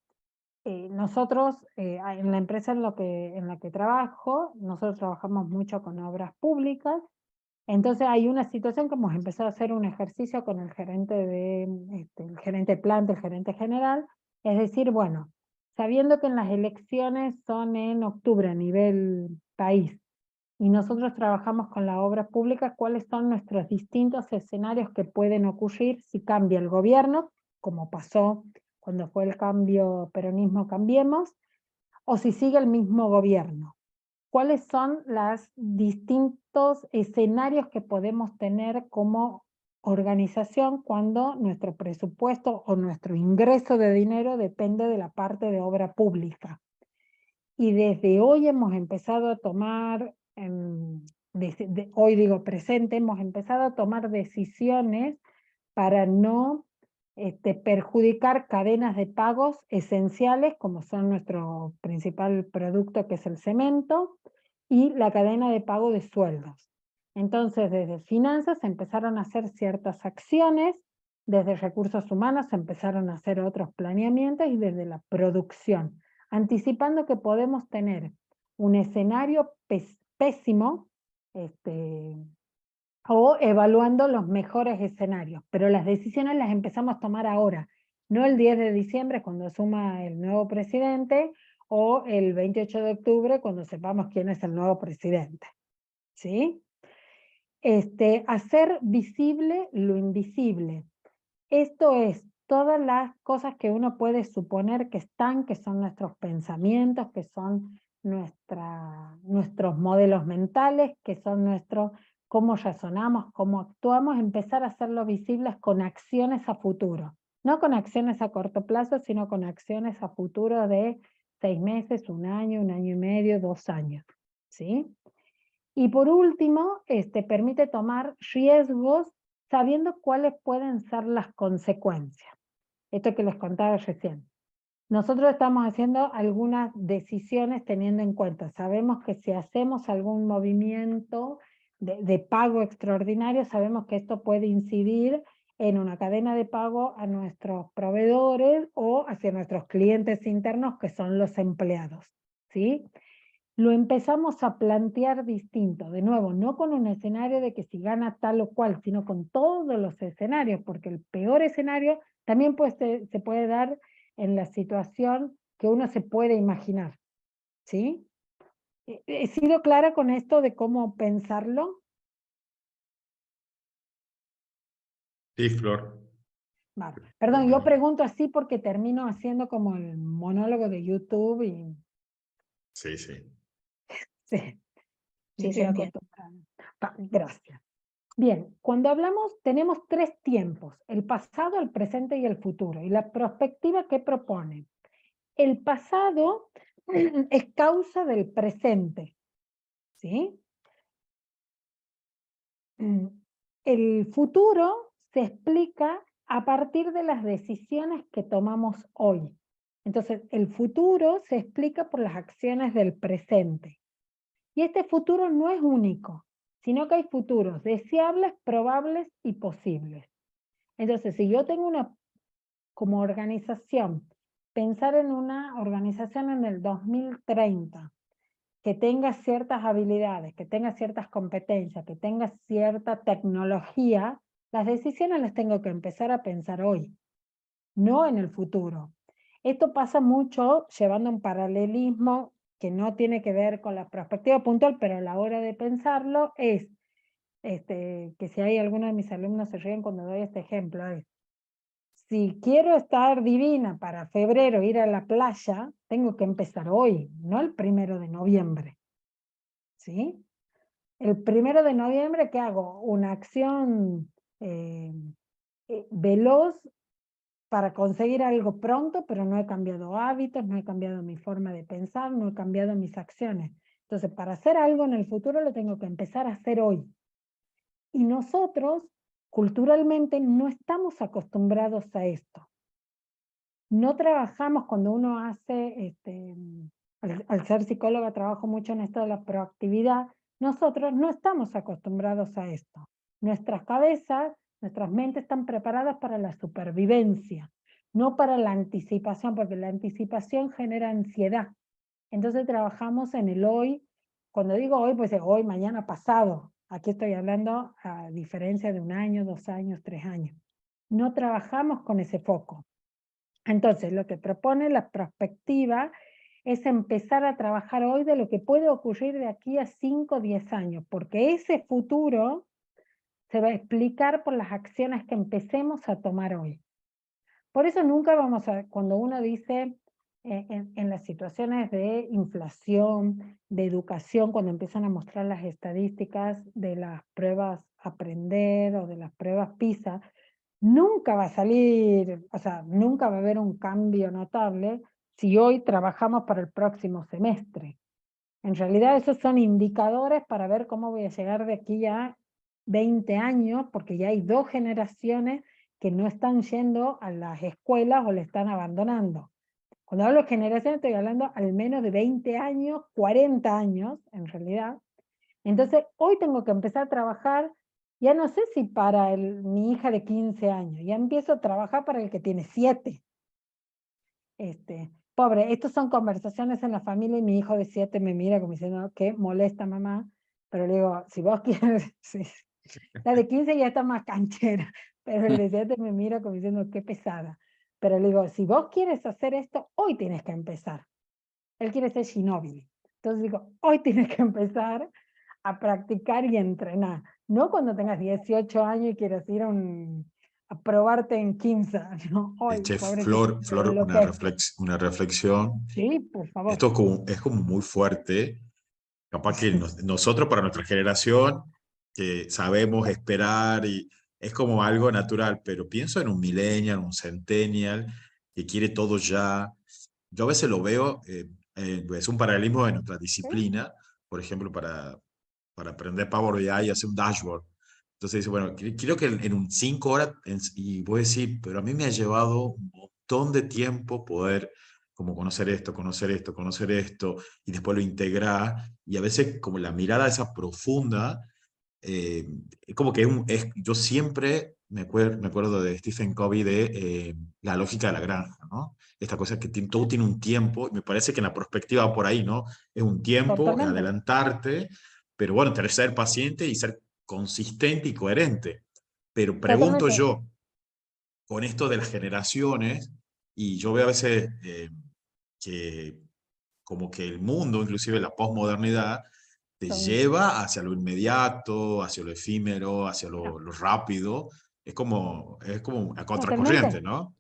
Nosotros, en la empresa en la que trabajo, nosotros trabajamos mucho con obras públicas. Entonces hay una situación que hemos empezado a hacer un ejercicio con el gerente el gerente de planta, el gerente general, es decir, bueno, sabiendo que en las elecciones son en octubre a nivel país, y nosotros trabajamos con la obra pública, cuáles son nuestros distintos escenarios que pueden ocurrir si cambia el gobierno, como pasó cuando fue el cambio peronismo Cambiemos, o si sigue el mismo gobierno. ¿Cuáles son los distintos escenarios que podemos tener como organización cuando nuestro presupuesto o nuestro ingreso de dinero depende de la parte de obra pública? Y desde hoy hemos empezado a tomar, hoy digo presente, hemos empezado a tomar decisiones para no perjudicar cadenas de pagos esenciales, como son nuestro principal producto, que es el cemento, y la cadena de pago de sueldos. Entonces, desde finanzas se empezaron a hacer ciertas acciones, desde recursos humanos se empezaron a hacer otros planeamientos, y desde la producción, anticipando que podemos tener un escenario pésimo, o evaluando los mejores escenarios, pero las decisiones las empezamos a tomar ahora, no el 10 de diciembre cuando asuma el nuevo presidente, o el 28 de octubre cuando sepamos quién es el nuevo presidente, ¿sí? Hacer visible lo invisible. Esto es todas las cosas que uno puede suponer que están, que son nuestros pensamientos, que son nuestros modelos mentales, que son cómo razonamos, cómo actuamos, empezar a hacerlo visibles con acciones a futuro. No con acciones a corto plazo, sino con acciones a futuro de 6 meses, un año y medio, 2 años, ¿sí? Y por último, permite tomar riesgos sabiendo cuáles pueden ser las consecuencias. Esto que les contaba recién. Nosotros estamos haciendo algunas decisiones teniendo en cuenta. Sabemos que si hacemos algún movimiento de pago extraordinario, sabemos que esto puede incidir en una cadena de pago a nuestros proveedores o hacia nuestros clientes internos, que son los empleados, ¿sí? Lo empezamos a plantear distinto, de nuevo, no con un escenario de que si gana tal o cual, sino con todos los escenarios, porque el peor escenario también se puede dar en la situación que uno se puede imaginar, ¿sí? ¿He sido clara con esto de cómo pensarlo? Sí, Flor. Vale. Perdón, yo pregunto así porque termino haciendo como el monólogo de YouTube y Sí, sí. sí, Sí, me se quedo entiende. acostumbrada. Gracias. Bien, cuando hablamos tenemos 3 tiempos, el pasado, el presente y el futuro. Y la perspectiva que propone. El pasado es causa del presente, ¿sí? El futuro se explica a partir de las decisiones que tomamos hoy. Entonces, el futuro se explica por las acciones del presente. Y este futuro no es único, sino que hay futuros deseables, probables y posibles. Entonces, si yo tengo como organización, pensar en una organización en el 2030, que tenga ciertas habilidades, que tenga ciertas competencias, que tenga cierta tecnología, las decisiones las tengo que empezar a pensar hoy, no en el futuro. Esto pasa mucho llevando un paralelismo que no tiene que ver con la perspectiva puntual, pero a la hora de pensarlo es, que si hay alguno de mis alumnos se ríen cuando doy este ejemplo, es, si quiero estar divina para febrero, ir a la playa, tengo que empezar hoy, no el 1 de noviembre. ¿Sí? El 1 de noviembre, ¿qué hago? Una acción veloz para conseguir algo pronto, pero no he cambiado hábitos, no he cambiado mi forma de pensar, no he cambiado mis acciones. Entonces, para hacer algo en el futuro lo tengo que empezar a hacer hoy. Y nosotros, culturalmente, no estamos acostumbrados a esto. No trabajamos cuando uno hace, al ser psicóloga trabajo mucho en esto de la proactividad, nosotros no estamos acostumbrados a esto. Nuestras cabezas, nuestras mentes están preparadas para la supervivencia, no para la anticipación, porque la anticipación genera ansiedad. Entonces trabajamos en el hoy. Cuando digo hoy, pues es hoy, mañana, pasado. Aquí estoy hablando a diferencia de 1 año, 2 años, 3 años. No trabajamos con ese foco. Entonces, lo que propone la perspectiva es empezar a trabajar hoy de lo que puede ocurrir de aquí a 5 o 10 años, porque ese futuro se va a explicar por las acciones que empecemos a tomar hoy. Por eso nunca vamos a, cuando uno dice en las situaciones de inflación, de educación, cuando empiezan a mostrar las estadísticas de las pruebas Aprender o de las pruebas PISA, nunca va a salir, o sea, nunca va a haber un cambio notable si hoy trabajamos para el próximo semestre. En realidad esos son indicadores para ver cómo voy a llegar de aquí a 20 años, porque ya hay 2 generaciones que no están yendo a las escuelas o le están abandonando. Cuando hablo de generaciones estoy hablando al menos de 20 años, 40 años en realidad. Entonces hoy tengo que empezar a trabajar, ya no sé si para mi hija de 15 años, ya empiezo a trabajar para el que tiene 7. Pobre, estas son conversaciones en la familia y mi hijo de 7 me mira como diciendo, qué molesta mamá, pero le digo, si vos quieres, sí. La de 15 ya está más canchera, pero el de 7 me mira como diciendo, qué pesada. Pero le digo, si vos quieres hacer esto, hoy tienes que empezar. Él quiere ser Shinobi. Entonces digo, hoy tienes que empezar a practicar y entrenar. No cuando tengas 18 años y quieras ir a probarte en 15, ¿no? Hoy, Che, pobrecito, Flor, se Flor, enloquece. una reflexión. Sí, por favor. Esto es como muy fuerte. Capaz que nosotros, para nuestra generación, que sabemos esperar y es como algo natural, pero pienso en un millennial, un centennial, que quiere todo ya. Yo a veces lo veo, es un paralelismo de nuestra ¿Sí? disciplina, por ejemplo, para aprender Power BI y hacer un dashboard. Entonces dice, bueno, quiero que en un 5 horas, y voy a decir, pero a mí me ha llevado un montón de tiempo poder como conocer esto, conocer esto, conocer esto, y después lo integrar, y a veces como la mirada esa profunda, es como que yo siempre me acuerdo de Stephen Covey de La lógica de la granja, ¿no? Esta cosa que todo tiene un tiempo, y me parece que en la perspectiva va por ahí, ¿no? Es un tiempo, es Totalmente. adelantarte, pero bueno, tenés que ser paciente y ser consistente y coherente. Pero pregunto Totalmente. yo, con esto de las generaciones, y yo veo a veces que como que el mundo, inclusive la posmodernidad, te Son- lleva hacia lo inmediato, hacia lo efímero, hacia no, lo rápido. Es como a contracorriente, totalmente. ¿no?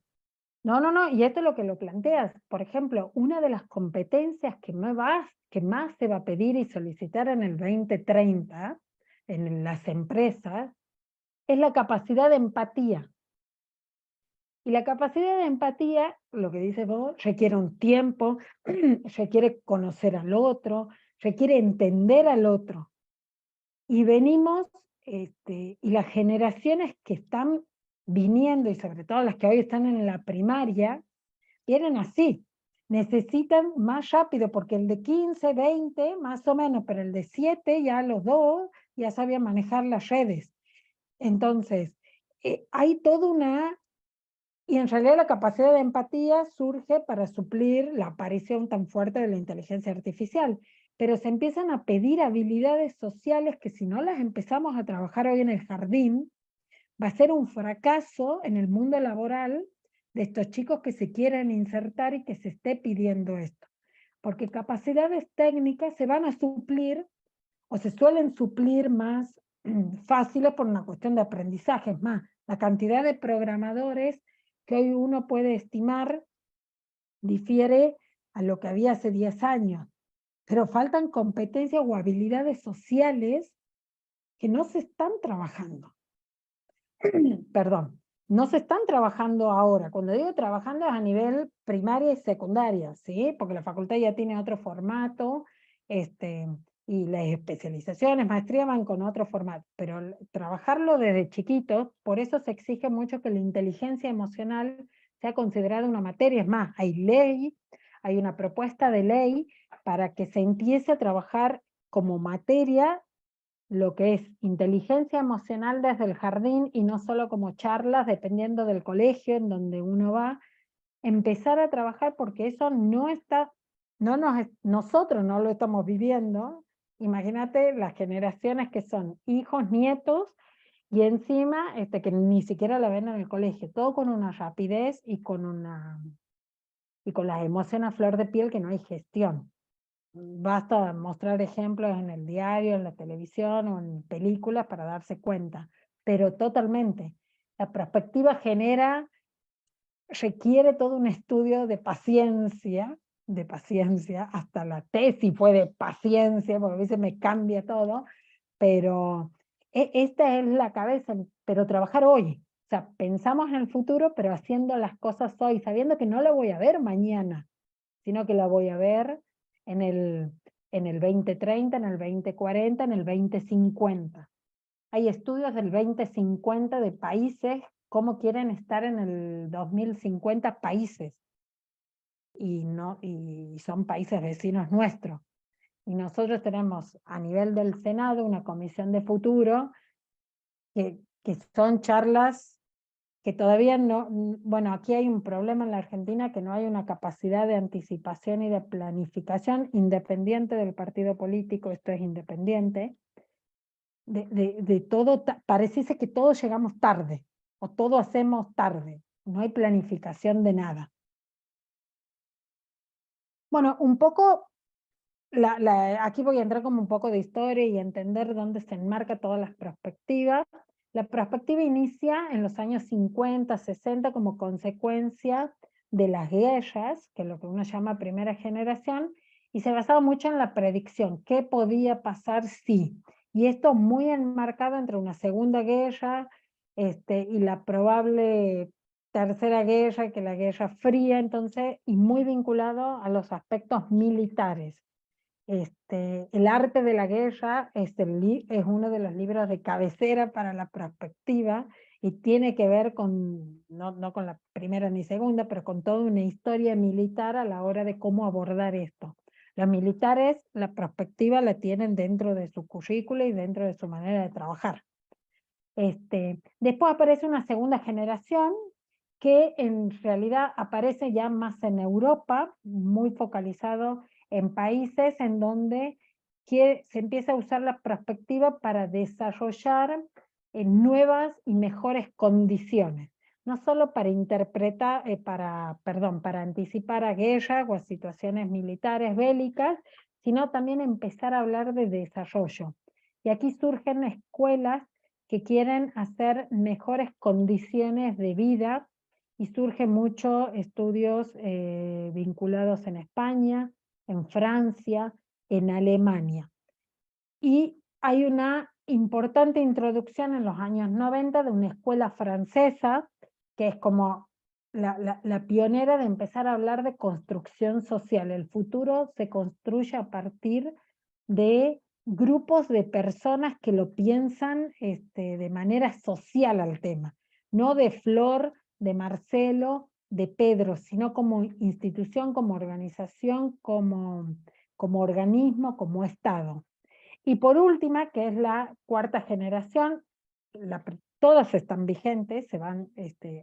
No, no, no, y esto es lo que lo planteas. Por ejemplo, una de las competencias que más se va a pedir y solicitar en el 2030 en las empresas es la capacidad de empatía. Y la capacidad de empatía, lo que dices vos, requiere un tiempo, requiere conocer al otro, requiere entender al otro. Y venimos, y las generaciones que están viniendo, y sobre todo las que hoy están en la primaria, vienen así. Necesitan más rápido, porque el de 15, 20, más o menos, pero el de 7, ya los dos, ya sabían manejar las redes. Entonces, hay toda una... Y en realidad la capacidad de empatía surge para suplir la aparición tan fuerte de la inteligencia artificial, pero se empiezan a pedir habilidades sociales que si no las empezamos a trabajar hoy en el jardín, va a ser un fracaso en el mundo laboral de estos chicos que se quieren insertar y que se esté pidiendo esto. Porque capacidades técnicas se van a suplir o se suelen suplir más fáciles por una cuestión de aprendizaje. Es más, la cantidad de programadores que hoy uno puede estimar difiere a lo que había hace 10 años, pero faltan competencias o habilidades sociales que no se están trabajando. Perdón, no se están trabajando ahora. Cuando digo trabajando es a nivel primaria y secundaria, ¿sí? Porque la facultad ya tiene otro formato, y las especializaciones, maestría van con otro formato, pero trabajarlo desde chiquitos, por eso se exige mucho que la inteligencia emocional sea considerada una materia. Es más, hay ley, hay una propuesta de ley para que se empiece a trabajar como materia lo que es inteligencia emocional desde el jardín y no solo como charlas, dependiendo del colegio en donde uno va, empezar a trabajar porque eso no está, nosotros no lo estamos viviendo. Imagínate las generaciones que son hijos, nietos, y encima que ni siquiera la ven en el colegio, todo con una rapidez y con las emociones a flor de piel que no hay gestión. Basta mostrar ejemplos en el diario, en la televisión o en películas para darse cuenta, pero totalmente. La perspectiva requiere todo un estudio de paciencia, hasta la tesis fue de paciencia, porque a veces me cambia todo, pero esta es la cabeza, pero trabajar hoy. O sea, pensamos en el futuro, pero haciendo las cosas hoy, sabiendo que no la voy a ver mañana, sino que la voy a ver en el, en el 2030, en el 2040, en el 2050. Hay estudios del 2050 de países, cómo quieren estar en el 2050 países, y son países vecinos nuestros. Y nosotros tenemos a nivel del Senado una comisión de futuro que son charlas que todavía no, bueno, aquí hay un problema en la Argentina que no hay una capacidad de anticipación y de planificación independiente del partido político, esto es independiente, de todo, pareciese que todos llegamos tarde, o todo hacemos tarde, no hay planificación de nada. Bueno, un poco, aquí voy a entrar como un poco de historia y entender dónde se enmarca todas las perspectivas. La perspectiva inicia en los años 50, 60 como consecuencia de las guerras, que es lo que uno llama primera generación, y se basaba mucho en la predicción, qué podía pasar si. Y esto muy enmarcado entre una segunda guerra y la probable tercera guerra, que la Guerra Fría, entonces, y muy vinculado a los aspectos militares. El arte de la guerra es uno de los libros de cabecera para la perspectiva y tiene que ver con, no con la primera ni segunda, pero con toda una historia militar a la hora de cómo abordar esto. Los militares la perspectiva la tienen dentro de su currículo y dentro de su manera de trabajar. Después aparece una segunda generación que en realidad aparece ya más en Europa, muy focalizado en países en donde se empieza a usar la perspectiva para desarrollar nuevas y mejores condiciones, no solo para interpretar, para anticipar a guerras o a situaciones militares bélicas, sino también empezar a hablar de desarrollo. Y aquí surgen escuelas que quieren hacer mejores condiciones de vida y surgen muchos estudios vinculados en España, en Francia, en Alemania. Y hay una importante introducción en los años 90 de una escuela francesa, que es como la pionera de empezar a hablar de construcción social. El futuro se construye a partir de grupos de personas que lo piensan de manera social al tema, no de Flor, de Marcelo, de Pedro, sino como institución, como organización, como organismo, como Estado. Y por última, que es la cuarta generación, todas están vigentes, se van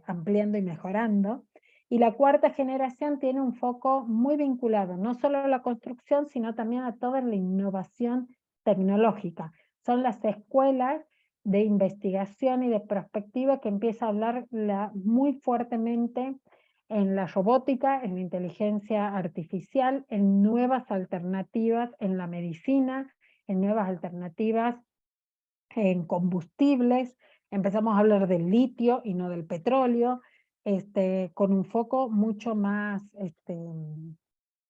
ampliando y mejorando, y la cuarta generación tiene un foco muy vinculado, no solo a la construcción, sino también a toda la innovación tecnológica. Son las escuelas de investigación y de prospectiva que empieza a hablar muy fuertemente en la robótica, en la inteligencia artificial, en nuevas alternativas en la medicina, en nuevas alternativas en combustibles. Empezamos a hablar del litio y no del petróleo, con un foco mucho más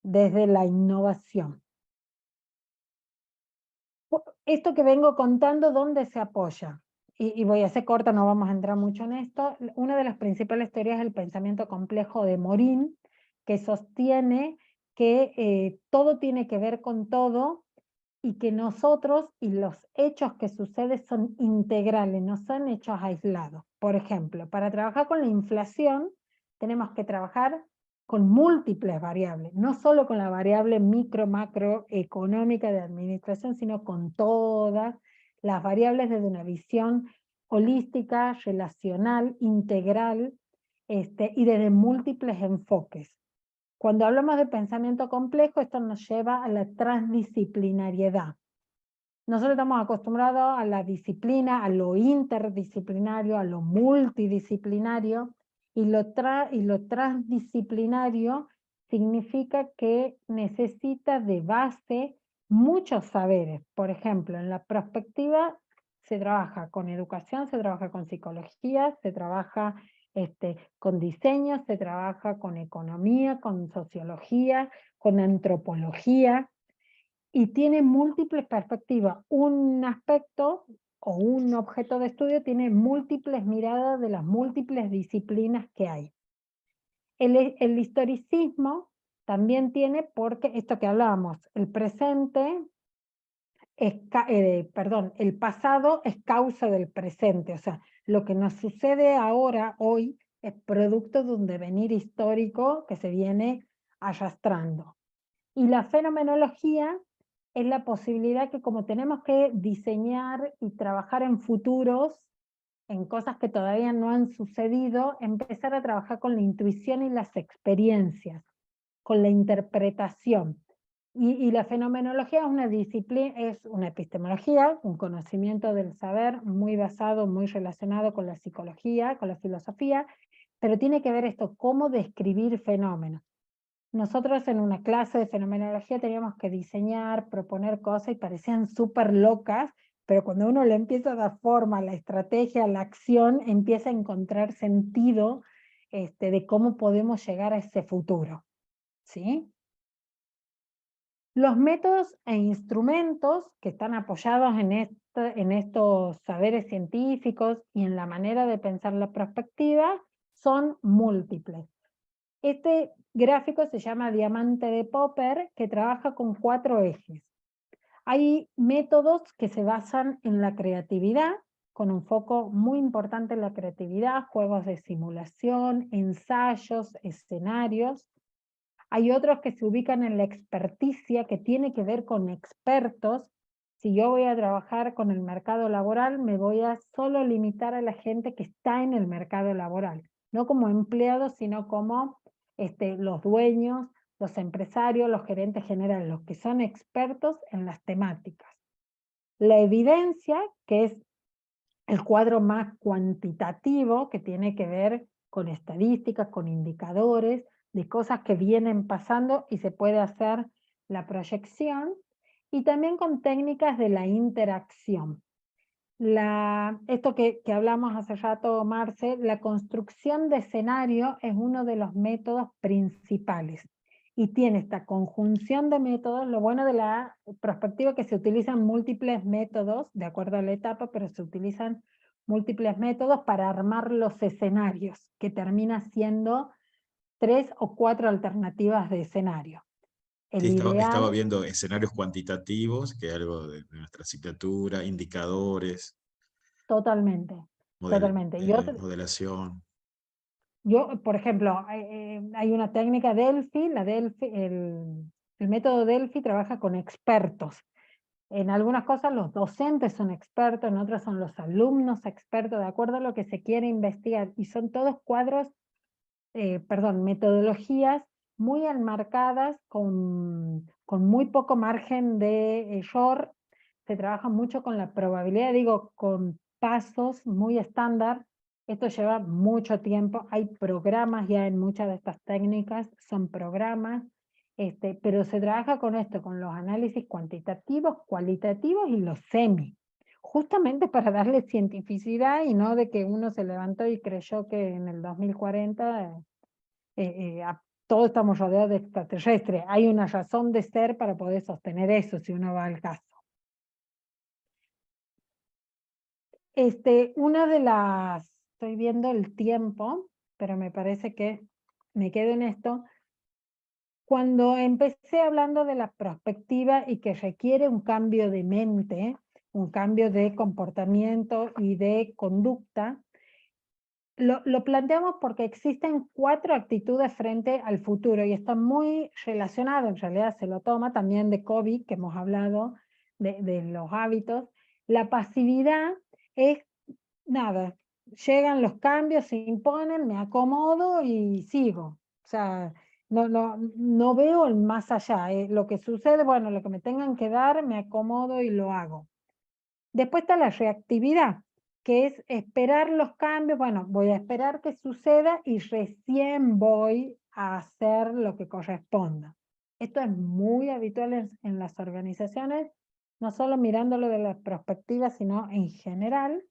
desde la innovación. Esto que vengo contando, ¿dónde se apoya? Y voy a ser corta, no vamos a entrar mucho en esto. Una de las principales teorías es el pensamiento complejo de Morin, que sostiene que todo tiene que ver con todo, y que nosotros y los hechos que suceden son integrales, no son hechos aislados. Por ejemplo, para trabajar con la inflación tenemos que trabajar con múltiples variables, no solo con la variable macroeconómica de administración, sino con todas las variables desde una visión holística, relacional, integral, y desde múltiples enfoques. Cuando hablamos de pensamiento complejo, esto nos lleva a la transdisciplinariedad. Nosotros estamos acostumbrados a la disciplina, a lo interdisciplinario, a lo multidisciplinario, y lo transdisciplinario significa que necesita de base muchos saberes. Por ejemplo, en la prospectiva se trabaja con educación, se trabaja con psicología, se trabaja con diseño, se trabaja con economía, con sociología, con antropología, y tiene múltiples perspectivas. Un aspecto o un objeto de estudio tiene múltiples miradas de las múltiples disciplinas que hay. El historicismo también tiene, porque esto que hablábamos, el presente el pasado es causa del presente, o sea, lo que nos sucede ahora, hoy, es producto de un devenir histórico que se viene arrastrando. Y la fenomenología es la posibilidad que, como tenemos que diseñar y trabajar en futuros, en cosas que todavía no han sucedido, empezar a trabajar con la intuición y las experiencias, con la interpretación. Y la fenomenología es una disciplina, es una epistemología, un conocimiento del saber muy basado, muy relacionado con la psicología, con la filosofía, pero tiene que ver esto, cómo describir fenómenos. Nosotros en una clase de fenomenología teníamos que diseñar, proponer cosas y parecían súper locas, pero cuando uno le empieza a dar forma a la estrategia, a la acción, empieza a encontrar sentido de cómo podemos llegar a ese futuro. ¿Sí? Los métodos e instrumentos que están apoyados en estos saberes científicos y en la manera de pensar la perspectiva son múltiples. Este gráfico se llama Diamante de Popper, que trabaja con 4 ejes. Hay métodos que se basan en la creatividad, con un foco muy importante en la creatividad, juegos de simulación, ensayos, escenarios. Hay otros que se ubican en la experticia, que tiene que ver con expertos, Si yo voy a trabajar con el mercado laboral, me voy a solo limitar a la gente que está en el mercado laboral, no como empleados, sino como los dueños, los empresarios, los gerentes generales, los que son expertos en las temáticas. La evidencia, que es el cuadro más cuantitativo, que tiene que ver con estadísticas, con indicadores, de cosas que vienen pasando y se puede hacer la proyección, y también con técnicas de la interacción. Esto que hablamos hace rato, Marce, la construcción de escenario es uno de los métodos principales. Y tiene esta conjunción de métodos. Lo bueno de la prospectiva es que se utilizan múltiples métodos, de acuerdo a la etapa, pero se utilizan múltiples métodos para armar los escenarios, que termina siendo 3 o 4 alternativas de escenario. Sí, El estaba ideal, viendo escenarios cuantitativos, que es algo de nuestra asignatura, indicadores, totalmente, totalmente. modelación. Yo, por ejemplo, hay una técnica Delphi, el método Delphi trabaja con expertos. En algunas cosas los docentes son expertos, en otras son los alumnos expertos, de acuerdo a lo que se quiere investigar. Y son todos cuadros, metodologías muy enmarcadas, con muy poco margen de error. Se trabaja mucho con la probabilidad, digo, con pasos muy estándar. Esto lleva mucho tiempo. Hay programas ya en muchas de estas técnicas, son programas, pero se trabaja con esto, con los análisis cuantitativos, cualitativos y los semi. Justamente para darle cientificidad y no de que uno se levantó y creyó que en el 2040 todos estamos rodeados de extraterrestres. Hay una razón de ser para poder sostener eso, si uno va al caso. Una de las, estoy viendo el tiempo, pero me parece que me quedo en esto. Cuando empecé hablando de la prospectiva y que requiere un cambio de mente, un cambio de comportamiento y de conducta, lo planteamos porque existen 4 actitudes frente al futuro y está muy relacionado, en realidad se lo toma también de COVID, que hemos hablado de los hábitos. La pasividad es nada, llegan los cambios, se imponen, me acomodo y sigo. O sea, no veo el más allá. Lo que sucede, bueno, lo que me tengan que dar, me acomodo y lo hago. Después está la reactividad, que es esperar los cambios. Bueno, voy a esperar que suceda y recién voy a hacer lo que corresponda. Esto es muy habitual en las organizaciones, no solo mirándolo de la perspectiva, sino en general.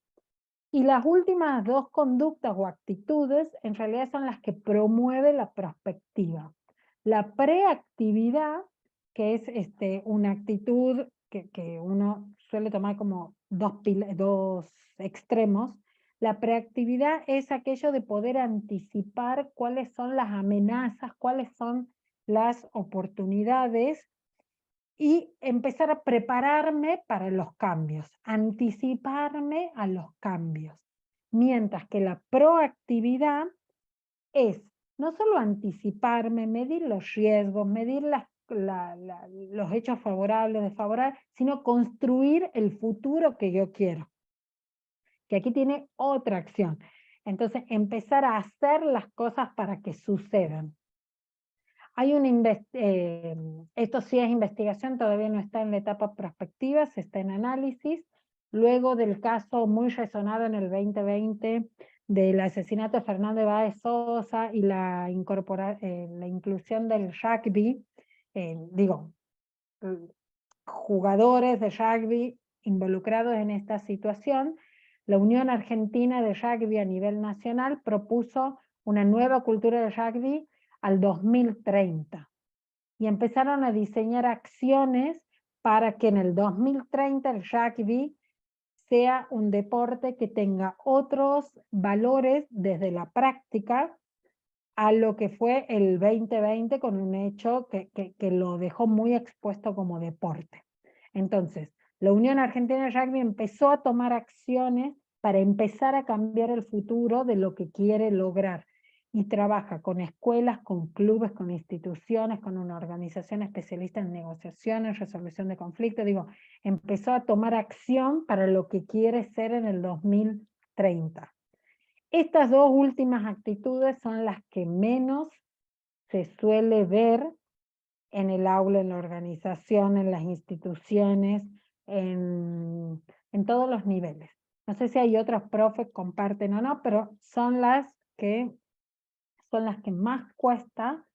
Y las últimas 2 conductas o actitudes en realidad son las que promueve la prospectiva. La preactividad, que es una actitud que uno suele tomar como dos extremos. La preactividad es aquello de poder anticipar cuáles son las amenazas, cuáles son las oportunidades y empezar a prepararme para los cambios, anticiparme a los cambios. Mientras que la proactividad es no solo anticiparme, medir los riesgos, medir los hechos favorables, desfavorables, sino construir el futuro que yo quiero. Que aquí tiene otra acción. Entonces, empezar a hacer las cosas para que sucedan. Hay esto sí es investigación, todavía no está en la etapa prospectiva, se está en análisis. Luego del caso muy resonado en el 2020 del asesinato de Fernando Báez Sosa y la inclusión del rugby, jugadores de rugby involucrados en esta situación, la Unión Argentina de Rugby a nivel nacional propuso una nueva cultura de rugby al 2030 y empezaron a diseñar acciones para que en el 2030 el rugby sea un deporte que tenga otros valores desde la práctica a lo que fue el 2020 con un hecho que lo dejó muy expuesto como deporte. Entonces, la Unión Argentina de Rugby empezó a tomar acciones para empezar a cambiar el futuro de lo que quiere lograr. y trabaja con escuelas, con clubes, con instituciones, con una organización especialista en negociaciones, resolución de conflictos. Digo, empezó a tomar acción para lo que quiere ser en el 2030. Estas dos últimas actitudes son las que menos se suele ver en el aula, en la organización, en las instituciones, en todos los niveles. No sé si hay otros profes que comparten o no, pero son las que más cuesta,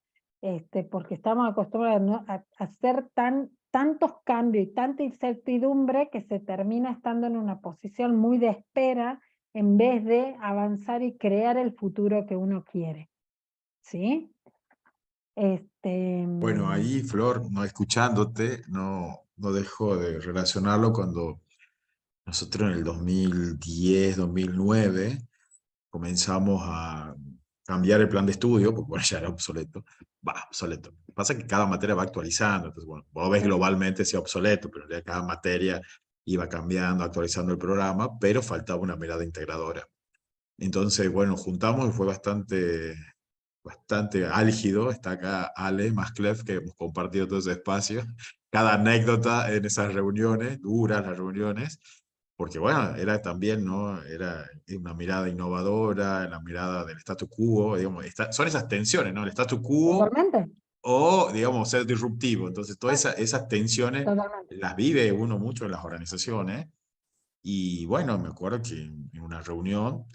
porque estamos acostumbrados a hacer tantos cambios y tanta incertidumbre que se termina estando en una posición muy de espera en vez de avanzar y crear el futuro que uno quiere. ¿Sí? Bueno, ahí, Flor, no escuchándote, no dejo de relacionarlo cuando nosotros en el 2010, 2009, comenzamos a cambiar el plan de estudio, porque bueno, ya era obsoleto. Obsoleto. Pasa que cada materia va actualizando, entonces, bueno, vos ves globalmente sea obsoleto, pero ya cada materia iba cambiando, actualizando el programa, pero faltaba una mirada integradora. Entonces, bueno, juntamos y fue bastante álgido. Está acá Ale Masclef, que hemos compartido todo ese espacio. Cada anécdota en esas reuniones, duras las reuniones, porque bueno, era también, ¿no? Era una mirada innovadora, la mirada del status quo, digamos, son esas tensiones, ¿no? El status quo Totalmente, o, digamos, ser disruptivo. Entonces, todas esas tensiones totalmente. las vive uno mucho en las organizaciones. Y bueno, me acuerdo que en una reunión,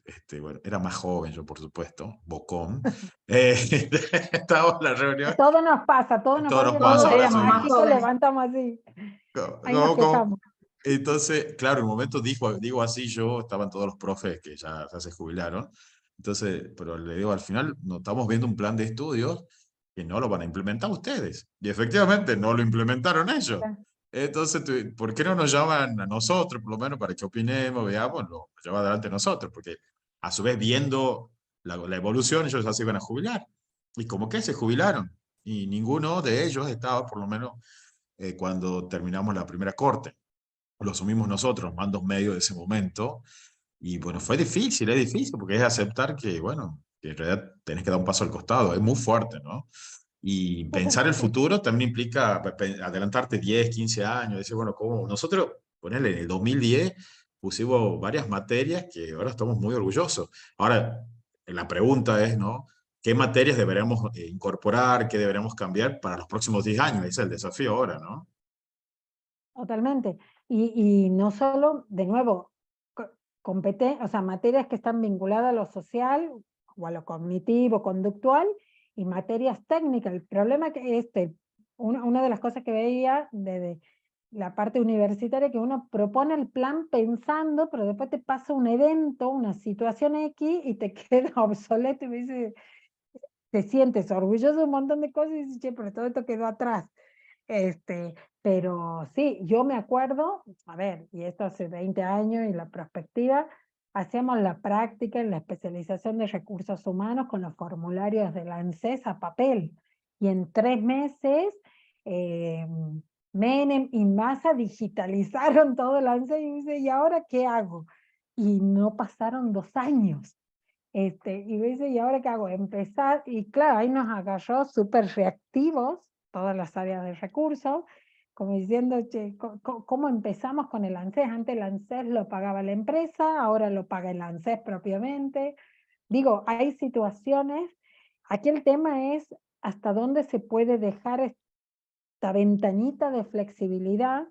bueno, era más joven yo, por supuesto, bocón, estábamos en la reunión, Todo nos pasa, todo nos todos pasa nos que cuando pasa, por llegamos eso a digo, esto levantamos así. Ahí nos como, quejamos. entonces, claro, en un momento digo así yo, estaban todos los profes que ya se jubilaron, entonces, pero le digo, al final no estamos viendo un plan de estudios que no lo van a implementar ustedes. Y efectivamente no lo implementaron ellos. Entonces, ¿por qué no nos llaman a nosotros, por lo menos, para que opinemos, veamos, lo lleva adelante nosotros? Porque a su vez, viendo la evolución, ellos ya se iban a jubilar. ¿Y como que se jubilaron? Y ninguno de ellos estaba, por lo menos, cuando terminamos la primera corte. Lo asumimos nosotros, mandos medios de ese momento. Y bueno, es difícil, porque es aceptar que, bueno, que en realidad tenés que dar un paso al costado, es muy fuerte, ¿no? Y pensar el futuro también implica adelantarte 10, 15 años, decir, bueno, ¿cómo? Nosotros, ponele, en el 2010 pusimos varias materias que ahora estamos muy orgullosos. Ahora, la pregunta es, ¿no? ¿Qué materias deberíamos incorporar, qué deberíamos cambiar para los próximos 10 años? Ese es el desafío ahora, ¿no? Totalmente. Y no solo, de nuevo, o sea, materias que están vinculadas a lo social o a lo cognitivo, conductual, y materias técnicas. El problema que una de las cosas que veía de la parte universitaria, que uno propone el plan pensando, pero después te pasa un evento, una situación X, y te queda obsoleto y me dice, te sientes orgulloso de un montón de cosas y dices, che, pero todo esto quedó atrás. Pero sí, yo me acuerdo, a ver, y esto hace 20 años y la perspectiva, hacíamos la práctica en la especialización de recursos humanos con los formularios del ANSES a papel. Y en 3 meses, Menem y Massa digitalizaron todo el ANSES y dice, ¿y ahora qué hago? Y no pasaron 2 años. Y dice, ¿y ahora qué hago? Empezar, y claro, ahí nos agarró súper reactivos todas las áreas de recursos, como diciendo, che, ¿cómo empezamos con el ANSES? Antes el ANSES lo pagaba la empresa, ahora lo paga el ANSES propiamente. Digo, hay situaciones, aquí el tema es hasta dónde se puede dejar esta ventanita de flexibilidad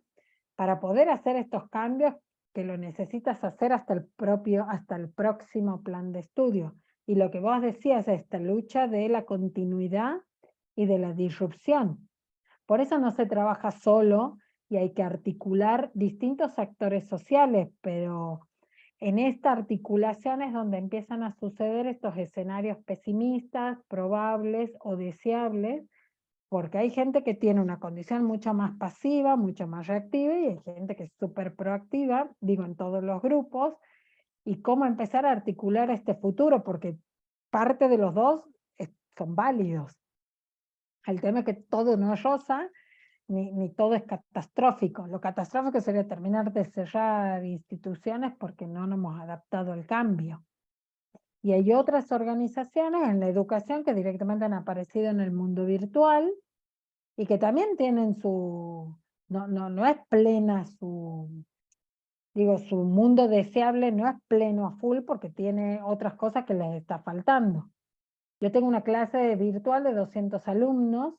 para poder hacer estos cambios que lo necesitas hacer hasta el próximo plan de estudio. Y lo que vos decías, esta lucha de la continuidad y de la disrupción. Por eso no se trabaja solo y hay que articular distintos actores sociales, pero en esta articulación es donde empiezan a suceder estos escenarios pesimistas, probables o deseables, porque hay gente que tiene una condición mucho más pasiva, mucho más reactiva, y hay gente que es súper proactiva, digo, en todos los grupos, y cómo empezar a articular este futuro, porque parte de los dos son válidos. El tema es que todo no es rosa, ni todo es catastrófico. Lo catastrófico sería terminar de cerrar instituciones porque no nos hemos adaptado al cambio. Y hay otras organizaciones en la educación que directamente han aparecido en el mundo virtual y que también tienen su, no es plena su, digo, su mundo deseable no es pleno a full porque tiene otras cosas que les está faltando. Yo tengo una clase virtual de 200 alumnos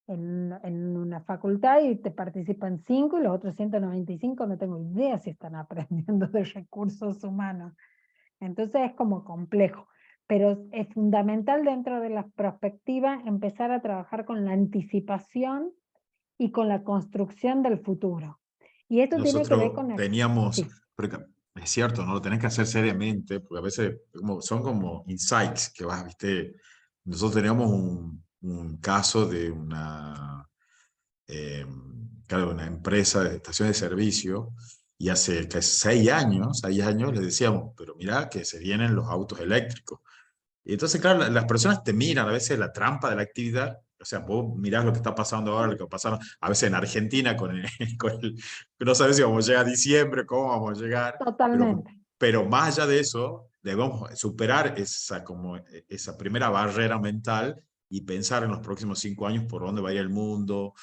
en una facultad y te participan 5 y los otros 195 no tengo idea si están aprendiendo de recursos humanos. Entonces es como complejo, pero es fundamental dentro de las perspectivas empezar a trabajar con la anticipación y con la construcción del futuro. Y esto tiene que ver Nosotros con el... teníamos, Sí, porque es cierto, no lo tenés que hacer seriamente, porque a veces son como insights que vas, viste. Nosotros teníamos un caso de eh, claro, una empresa de estación de servicio, y hace casi 6 años le decíamos, pero mira que se vienen los autos eléctricos. Y entonces, claro, las personas te miran a veces la trampa de la actividad. O sea, vos mirás lo que está pasando ahora, lo que pasaron a veces en Argentina no sabes si vamos a llegar a diciembre, cómo vamos a llegar, totalmente. pero más allá de eso, debemos superar esa primera barrera mental y pensar en los próximos 5 años por dónde va a ir el mundo,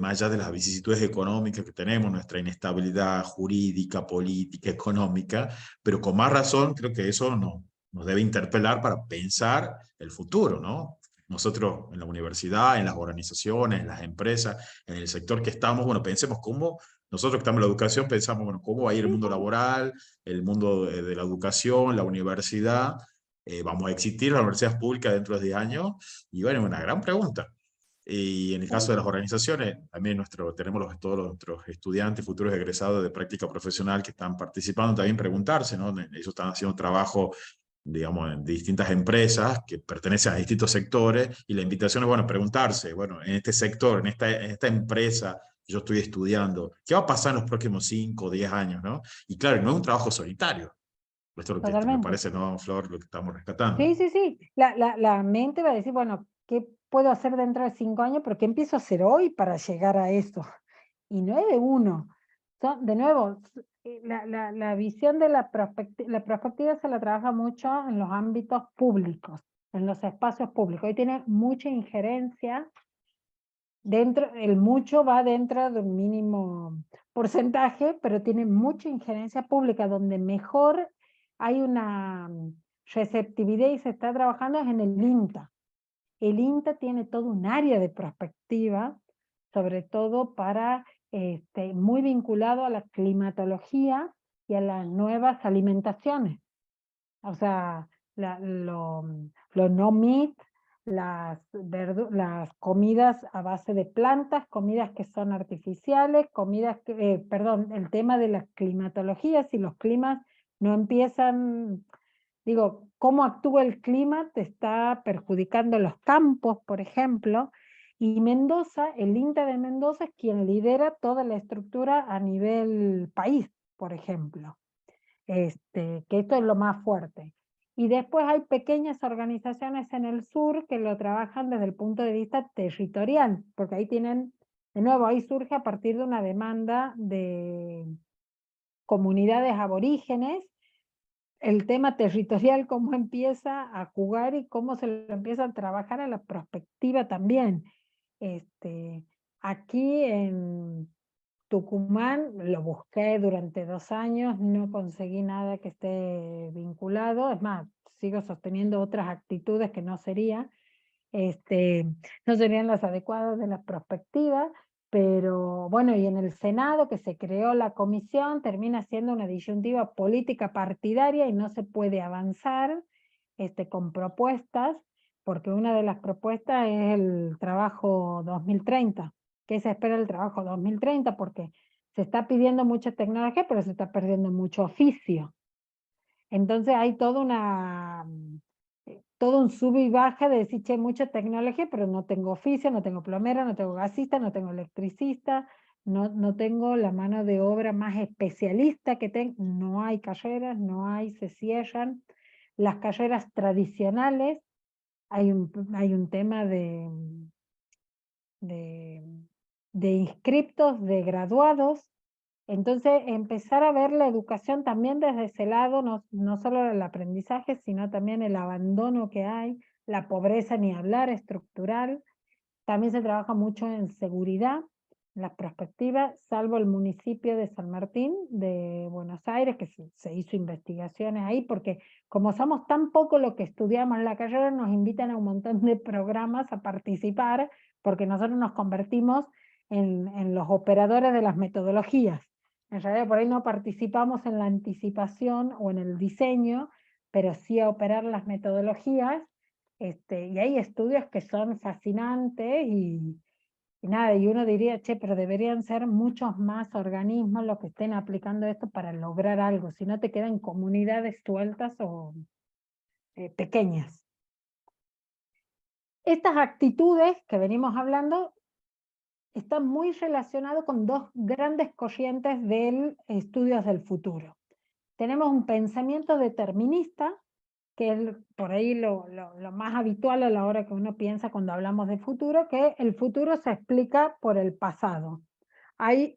más allá de las vicisitudes económicas que tenemos, nuestra inestabilidad jurídica, política, económica, pero con más razón creo que eso nos debe interpelar para pensar el futuro, ¿no? Nosotros en la universidad, en las organizaciones, en las empresas, en el sector que estamos, bueno, pensemos cómo, nosotros que estamos en la educación, pensamos, bueno, cómo va a ir el Sí, mundo laboral, el mundo de la educación, la universidad, vamos a existir las universidades públicas dentro de 10 años, y bueno, una gran pregunta. Y en el caso de las organizaciones, también tenemos todos nuestros estudiantes, futuros egresados de práctica profesional que están participando, también preguntarse, ¿no? Ellos están haciendo trabajo, digamos, en distintas empresas que pertenecen a distintos sectores, y la invitación es, bueno, preguntarse, bueno, en este sector, en esta empresa que yo estoy estudiando, ¿qué va a pasar en los próximos 5 o 10 años, ¿no? Y claro, no es un trabajo solitario. Esto es lo que me totalmente. parece, ¿no, Flor? Lo que estamos rescatando. Sí, sí, sí. La mente va a decir, bueno, ¿qué puedo hacer dentro de 5 años? Pero ¿qué empiezo a hacer hoy para llegar a eso? Y no es de uno. De nuevo, la visión de la perspectiva se la trabaja mucho en los ámbitos públicos, en los espacios públicos. Y tiene mucha injerencia dentro, el mucho va dentro de un mínimo porcentaje, pero tiene mucha injerencia pública, donde mejor hay una receptividad y se está trabajando es en el INTA. El INTA tiene todo un área de prospectiva, sobre todo para, muy vinculado a la climatología y a las nuevas alimentaciones. O sea, lo no meat, las comidas a base de plantas, comidas que son artificiales, perdón, el tema de la climatología, si los climas no empiezan, digo, cómo actúa el clima te está perjudicando los campos, por ejemplo, y Mendoza, el INTA de Mendoza es quien lidera toda la estructura a nivel país, por ejemplo. Que esto es lo más fuerte. Y después hay pequeñas organizaciones en el sur que lo trabajan desde el punto de vista territorial, porque ahí tienen, de nuevo, ahí surge a partir de una demanda de comunidades aborígenes, el tema territorial, cómo empieza a jugar y cómo se lo empieza a trabajar a la perspectiva también. Aquí en Tucumán lo busqué durante 2 años, no conseguí nada que esté vinculado, es más, sigo sosteniendo otras actitudes que no serían las adecuadas de la perspectiva, pero bueno, y en el Senado que se creó la comisión, termina siendo una disyuntiva política partidaria y no se puede avanzar con propuestas, porque una de las propuestas es el trabajo 2030, que se espera el trabajo 2030, porque se está pidiendo mucha tecnología, pero se está perdiendo mucho oficio. Entonces hay todo un sub y baja de decir, che, mucha tecnología, pero no tengo oficio, no tengo plomero, no tengo gasista, no tengo electricista, no tengo la mano de obra más especialista que tengo, no hay carreras, se cierran. Las carreras tradicionales, hay un tema de inscriptos, de graduados, Entonces, empezar a ver la educación también desde ese lado, no solo el aprendizaje, sino también el abandono que hay, la pobreza ni hablar estructural. También se trabaja mucho en seguridad, las perspectivas, salvo el municipio de San Martín de Buenos Aires, que se hizo investigaciones ahí, porque como somos tan poco lo que estudiamos en la carrera, nos invitan a un montón de programas a participar, porque nosotros nos convertimos en los operadores de las metodologías. En realidad por ahí no participamos en la anticipación o en el diseño, pero sí a operar las metodologías. Y hay estudios que son fascinantes y nada, y uno diría, che, pero deberían ser muchos más organismos los que estén aplicando esto para lograr algo, si no te quedan comunidades sueltas o pequeñas. Estas actitudes que venimos hablando están muy relacionadas con dos grandes corrientes del estudios del futuro. Tenemos un pensamiento determinista, que es por ahí lo más habitual a la hora que uno piensa cuando hablamos de futuro, que el futuro se explica por el pasado. Hay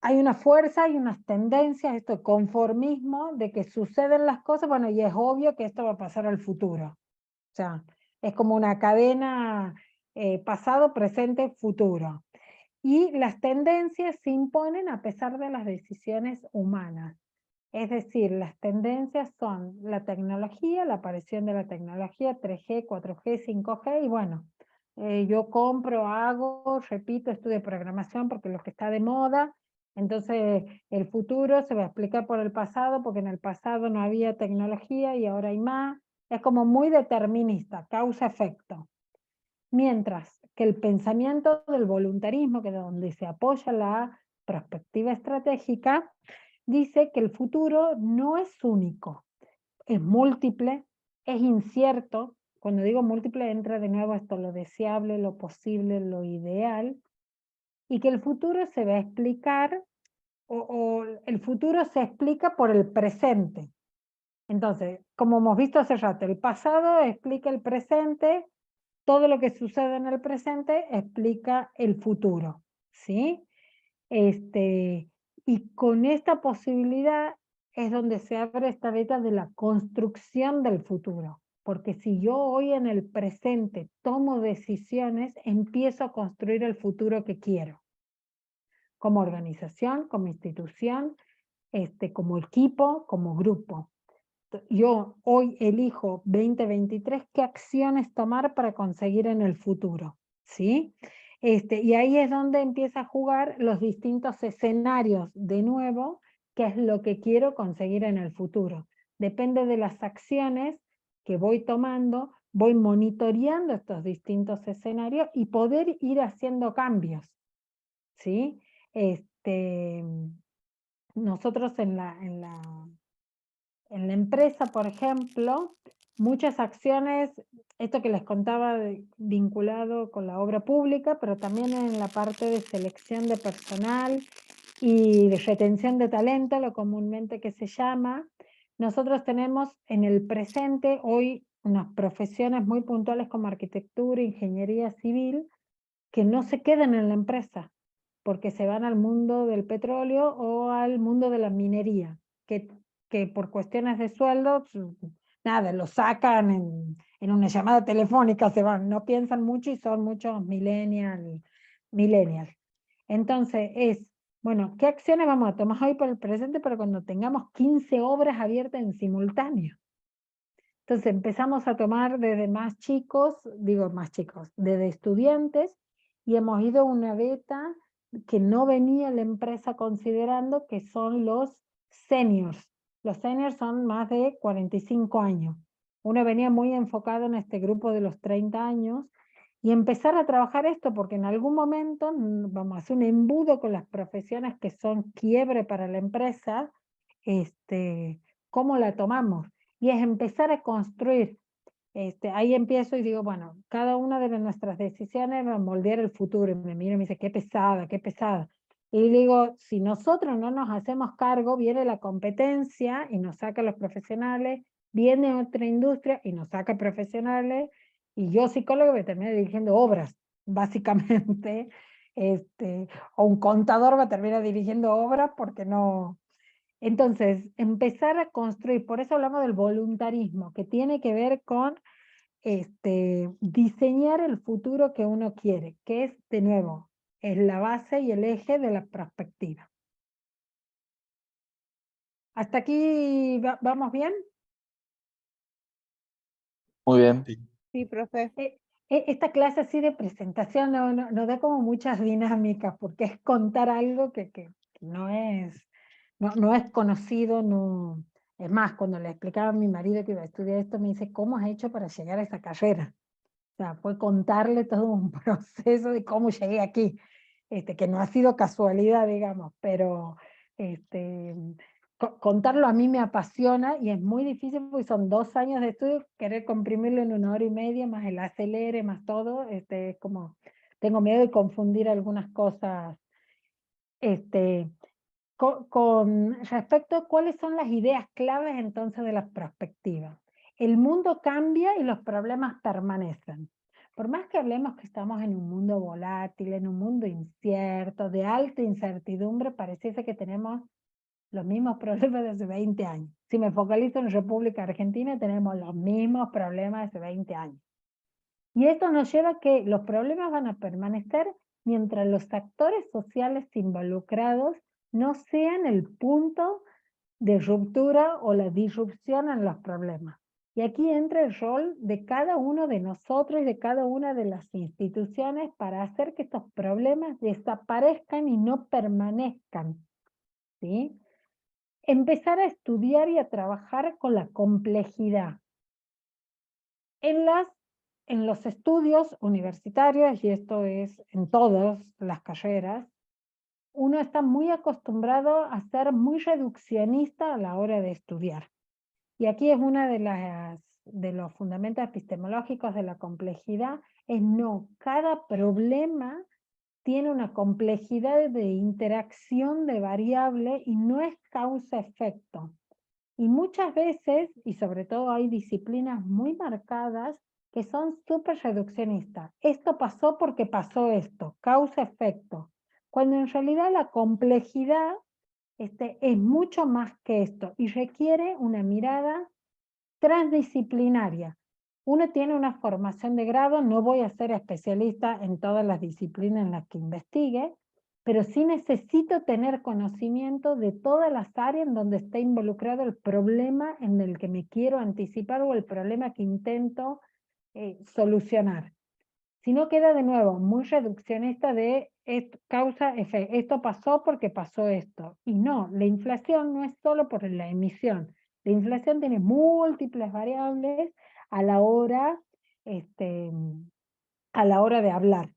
una fuerza, hay unas tendencias, esto conformismo de que suceden las cosas, bueno, y es obvio que esto va a pasar al futuro. O sea, es como una cadena pasado, presente, futuro. Y las tendencias se imponen a pesar de las decisiones humanas. Es decir, las tendencias son la tecnología, la aparición de la tecnología 3G, 4G, 5G, y bueno, yo compro, hago, repito, estudio programación porque es lo que está de moda. Entonces el futuro se va a explicar por el pasado, porque en el pasado no había tecnología y ahora hay más. Es como muy determinista, causa-efecto. Mientras que el pensamiento del voluntarismo, que es donde se apoya la perspectiva estratégica, dice que el futuro no es único, es múltiple, es incierto. Cuando digo múltiple entra de nuevo esto, lo deseable, lo posible, lo ideal, y que el futuro se va a explicar, o el futuro se explica por el presente. Entonces, como hemos visto hace rato, el pasado explica el presente, todo lo que sucede en el presente explica el futuro, ¿sí? Y con esta posibilidad es donde se abre esta beta de la construcción del futuro. Porque si yo hoy en el presente tomo decisiones, empiezo a construir el futuro que quiero. Como organización, como institución, como equipo, como grupo. Yo hoy elijo 2023 qué acciones tomar para conseguir en el futuro, ¿sí? Y ahí es donde empieza a jugar los distintos escenarios de nuevo, qué es lo que quiero conseguir en el futuro. Depende de las acciones que voy tomando, voy monitoreando estos distintos escenarios y poder ir haciendo cambios, ¿sí? Nosotros en la empresa, por ejemplo, muchas acciones, esto que les contaba vinculado con la obra pública, pero también en la parte de selección de personal y de retención de talento, lo comúnmente que se llama. Nosotros tenemos en el presente hoy unas profesiones muy puntuales como arquitectura, ingeniería civil, que no se quedan en la empresa, porque se van al mundo del petróleo o al mundo de la minería, que por cuestiones de sueldo, nada, lo sacan en una llamada telefónica, se van, no piensan mucho y son muchos millennials. Entonces bueno, ¿qué acciones vamos a tomar hoy por el presente para cuando tengamos 15 obras abiertas en simultáneo? Entonces empezamos a tomar desde más chicos, desde estudiantes, y hemos ido a una beta que no venía la empresa considerando, que son los seniors. Los seniors son más de 45 años. Uno venía muy enfocado en este grupo de los 30 años, y empezar a trabajar esto, porque en algún momento vamos a hacer un embudo con las profesiones que son quiebre para la empresa. ¿Cómo la tomamos? Y es empezar a construir. Ahí empiezo y digo, bueno, cada una de nuestras decisiones va a moldear el futuro. Y me mira y me dice, qué pesada, qué pesada. Y digo, si nosotros no nos hacemos cargo, viene la competencia y nos saca a los profesionales, viene otra industria y nos saca profesionales, y yo psicólogo me termino dirigiendo obras, básicamente. o un contador va a terminar dirigiendo obras porque no. Entonces, empezar a construir, por eso hablamos del voluntarismo, que tiene que ver con diseñar el futuro que uno quiere, que es, de nuevo, es la base y el eje de la perspectiva. ¿Hasta aquí vamos bien? Muy bien. Sí. Sí, profe. Esta clase así de presentación no da como muchas dinámicas, porque es contar algo que no es conocido, no. Es más, cuando le explicaba a mi marido que iba a estudiar esto, me dice, ¿cómo has hecho para llegar a esa carrera? O sea, fue contarle todo un proceso de cómo llegué aquí, que no ha sido casualidad, digamos, pero contarlo a mí me apasiona y es muy difícil porque son 2 años de estudio, querer comprimirlo en 1 hora y media, más el acelere, más todo, es como, tengo miedo de confundir algunas cosas. Con respecto a cuáles son las ideas claves entonces de la perspectiva. El mundo cambia y los problemas permanecen. Por más que hablemos que estamos en un mundo volátil, en un mundo incierto, de alta incertidumbre, pareciese que tenemos los mismos problemas de hace 20 años. Si me focalizo en República Argentina, tenemos los mismos problemas de hace 20 años. Y esto nos lleva a que los problemas van a permanecer mientras los actores sociales involucrados no sean el punto de ruptura o la disrupción en los problemas. Y aquí entra el rol de cada uno de nosotros y de cada una de las instituciones para hacer que estos problemas desaparezcan y no permanezcan, ¿sí? Empezar a estudiar y a trabajar con la complejidad. En los estudios universitarios, y esto es en todas las carreras, uno está muy acostumbrado a ser muy reduccionista a la hora de estudiar. Y aquí es una de los fundamentos epistemológicos de la complejidad, es no, cada problema tiene una complejidad de interacción de variables y no es causa-efecto. Y muchas veces, y sobre todo hay disciplinas muy marcadas, que son súper reduccionistas. Esto pasó porque pasó esto, causa-efecto. Cuando en realidad la complejidad es mucho más que esto y requiere una mirada transdisciplinaria. Uno tiene una formación de grado, no voy a ser especialista en todas las disciplinas en las que investigue, pero sí necesito tener conocimiento de todas las áreas en donde está involucrado el problema en el que me quiero anticipar o el problema que intento solucionar. Si no queda de nuevo muy reduccionista de causa-efecto, esto pasó porque pasó esto. Y no, la inflación no es solo por la emisión. La inflación tiene múltiples variables a la hora de hablar.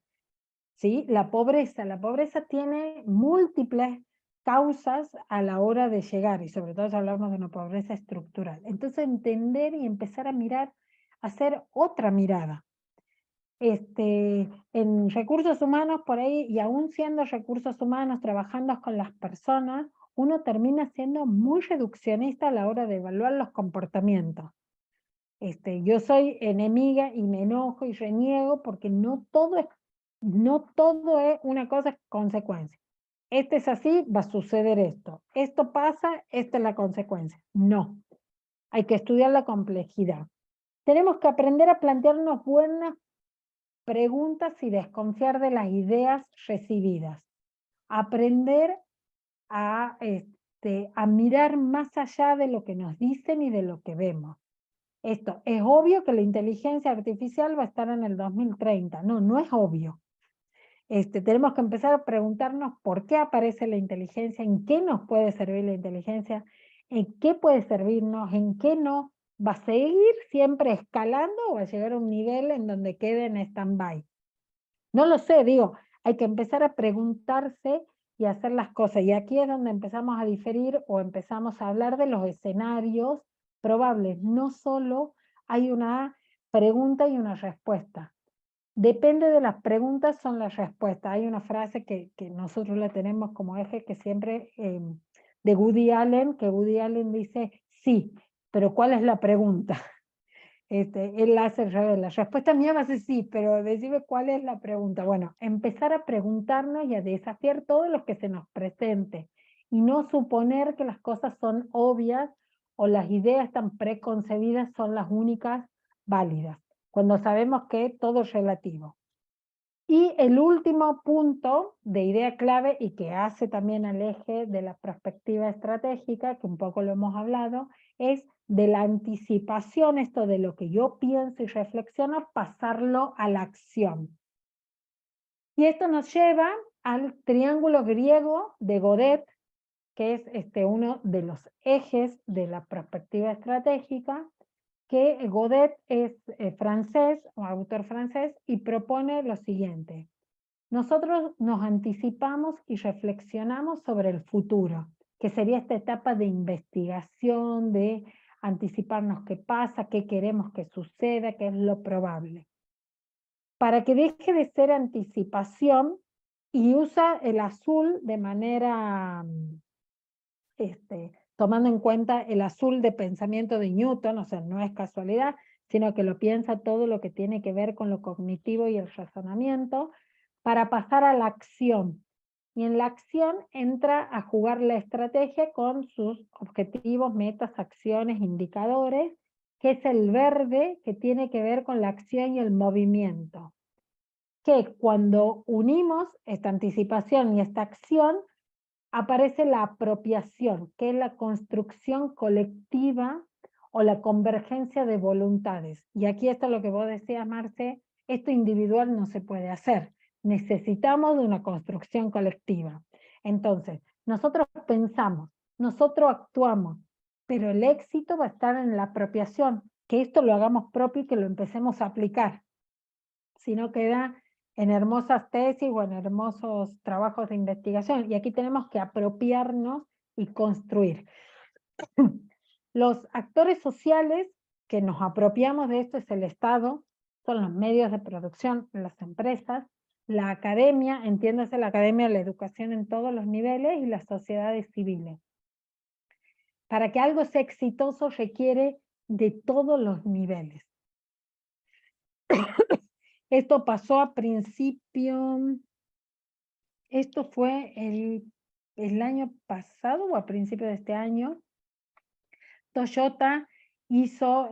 ¿Sí? La pobreza tiene múltiples causas a la hora de llegar, y sobre todo si hablamos de una pobreza estructural. Entonces entender y empezar a mirar, hacer otra mirada. En recursos humanos por ahí, y aún siendo recursos humanos, trabajando con las personas, uno termina siendo muy reduccionista a la hora de evaluar los comportamientos. Yo soy enemiga y me enojo y reniego porque no todo es una cosa, es consecuencia. Es así, va a suceder esto. Esto pasa, esta es la consecuencia. No, hay que estudiar la complejidad. Tenemos que aprender a plantearnos buenas preguntas y desconfiar de las ideas recibidas. Aprender a mirar más allá de lo que nos dicen y de lo que vemos. Esto, es obvio que la inteligencia artificial va a estar en el 2030. No, no es obvio. Tenemos que empezar a preguntarnos por qué aparece la inteligencia, en qué nos puede servir la inteligencia, en qué puede servirnos, en qué no. ¿Va a seguir siempre escalando o va a llegar a un nivel en donde quede en stand-by? No lo sé, digo, hay que empezar a preguntarse y hacer las cosas. Y aquí es donde empezamos a diferir o empezamos a hablar de los escenarios probables. No solo hay una pregunta y una respuesta. Depende de las preguntas son las respuestas. Hay una frase que nosotros la tenemos como eje que siempre, de Woody Allen, que Woody Allen dice, sí, pero ¿cuál es la pregunta? Él hace el revés. La respuesta mía va a ser sí, pero decime cuál es la pregunta. Bueno, empezar a preguntarnos y a desafiar todo lo que se nos presente y no suponer que las cosas son obvias o las ideas tan preconcebidas son las únicas válidas, cuando sabemos que todo es relativo. Y el último punto de idea clave y que hace también al eje de la perspectiva estratégica, que un poco lo hemos hablado, es de la anticipación, esto de lo que yo pienso y reflexiono, pasarlo a la acción. Y esto nos lleva al triángulo griego de Godet, que es uno de los ejes de la perspectiva estratégica, que Godet es francés, o autor francés, y propone lo siguiente. Nosotros nos anticipamos y reflexionamos sobre el futuro, que sería esta etapa de investigación, de anticiparnos qué pasa, qué queremos que suceda, qué es lo probable. Para que deje de ser anticipación, y usa el azul de manera, tomando en cuenta el azul de pensamiento de Newton, o sea, no es casualidad, sino que lo piensa todo lo que tiene que ver con lo cognitivo y el razonamiento, para pasar a la acción. Y en la acción entra a jugar la estrategia con sus objetivos, metas, acciones, indicadores, que es el verde, que tiene que ver con la acción y el movimiento. Que cuando unimos esta anticipación y esta acción, aparece la apropiación, que es la construcción colectiva o la convergencia de voluntades. Y aquí esto es lo que vos decías, Marce, esto individual no se puede hacer. Necesitamos de una construcción colectiva. Entonces, nosotros pensamos, nosotros actuamos, pero el éxito va a estar en la apropiación, que esto lo hagamos propio y que lo empecemos a aplicar. Si no queda en hermosas tesis o en hermosos trabajos de investigación. Y aquí tenemos que apropiarnos y construir. Los actores sociales que nos apropiamos de esto es el Estado, son los medios de producción, las empresas, la academia, entiéndase la academia, la educación en todos los niveles, y las sociedades civiles. Para que algo sea exitoso requiere de todos los niveles. Esto pasó a principio, esto fue el año pasado o a principio de este año. Toyota hizo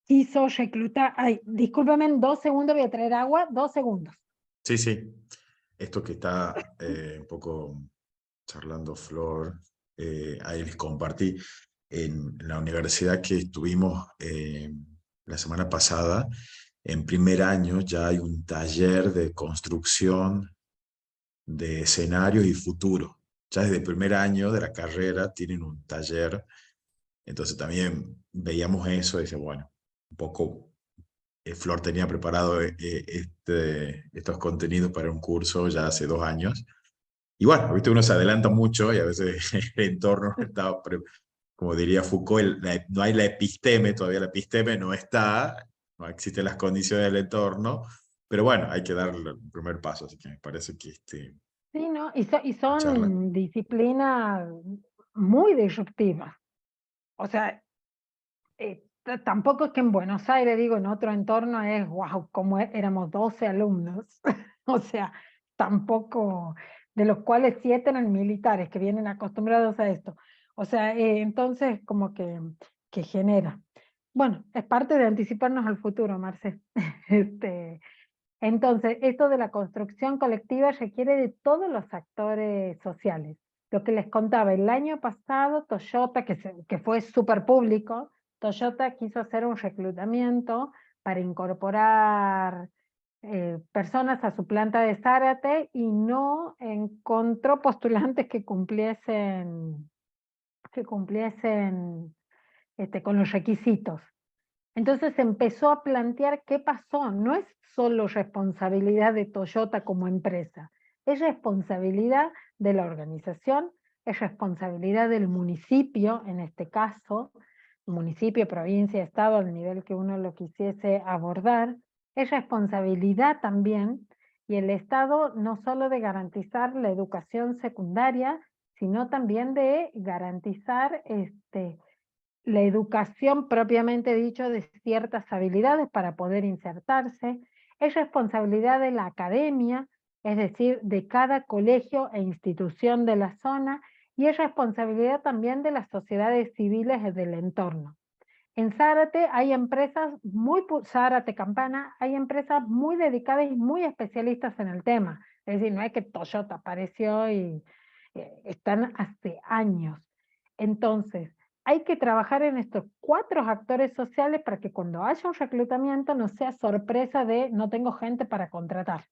quiso reclutar, ay, discúlpame, en 2 segundos voy a traer agua, 2 segundos. Sí, sí. Esto que está un poco charlando Flor, ahí les compartí en la universidad que estuvimos la semana pasada. En primer año ya hay un taller de construcción de escenarios y futuro. Ya desde el primer año de la carrera tienen un taller. Entonces también veíamos eso y decía, bueno, un poco Flor tenía preparado estos contenidos para un curso ya hace 2 años. Y bueno, viste, uno se adelanta mucho y a veces el entorno no está, como diría Foucault, no hay la episteme, todavía la episteme no está, no existen las condiciones del entorno, pero bueno, hay que dar el primer paso, así que me parece que Sí, ¿no? Y la charla. son disciplinas muy disruptivas. O sea, tampoco es que en Buenos Aires, digo, en otro entorno es, wow, como éramos 12 alumnos. O sea, tampoco, de los cuales 7 eran militares que vienen acostumbrados a esto. O sea, entonces como que genera. Bueno, es parte de anticiparnos al futuro, Marce. Entonces, esto de la construcción colectiva requiere de todos los actores sociales. Lo que les contaba, el año pasado Toyota, que fue súper público, Toyota quiso hacer un reclutamiento para incorporar personas a su planta de Zárate y no encontró postulantes que cumpliesen con los requisitos. Entonces se empezó a plantear qué pasó. No es solo responsabilidad de Toyota como empresa, es responsabilidad de la organización, es responsabilidad del municipio, en este caso, municipio, provincia, estado, al nivel que uno lo quisiese abordar, es responsabilidad también, y el Estado no solo de garantizar la educación secundaria, sino también de garantizar la educación propiamente dicho de ciertas habilidades para poder insertarse, es responsabilidad de la academia, es decir, de cada colegio e institución de la zona, y es responsabilidad también de las sociedades civiles del entorno. En Zárate hay empresas Zárate Campana, hay empresas muy dedicadas y muy especialistas en el tema. Es decir, no es que Toyota apareció y están hace años. Entonces, hay que trabajar en estos 4 actores sociales para que cuando haya un reclutamiento no sea sorpresa de no tengo gente para contratar.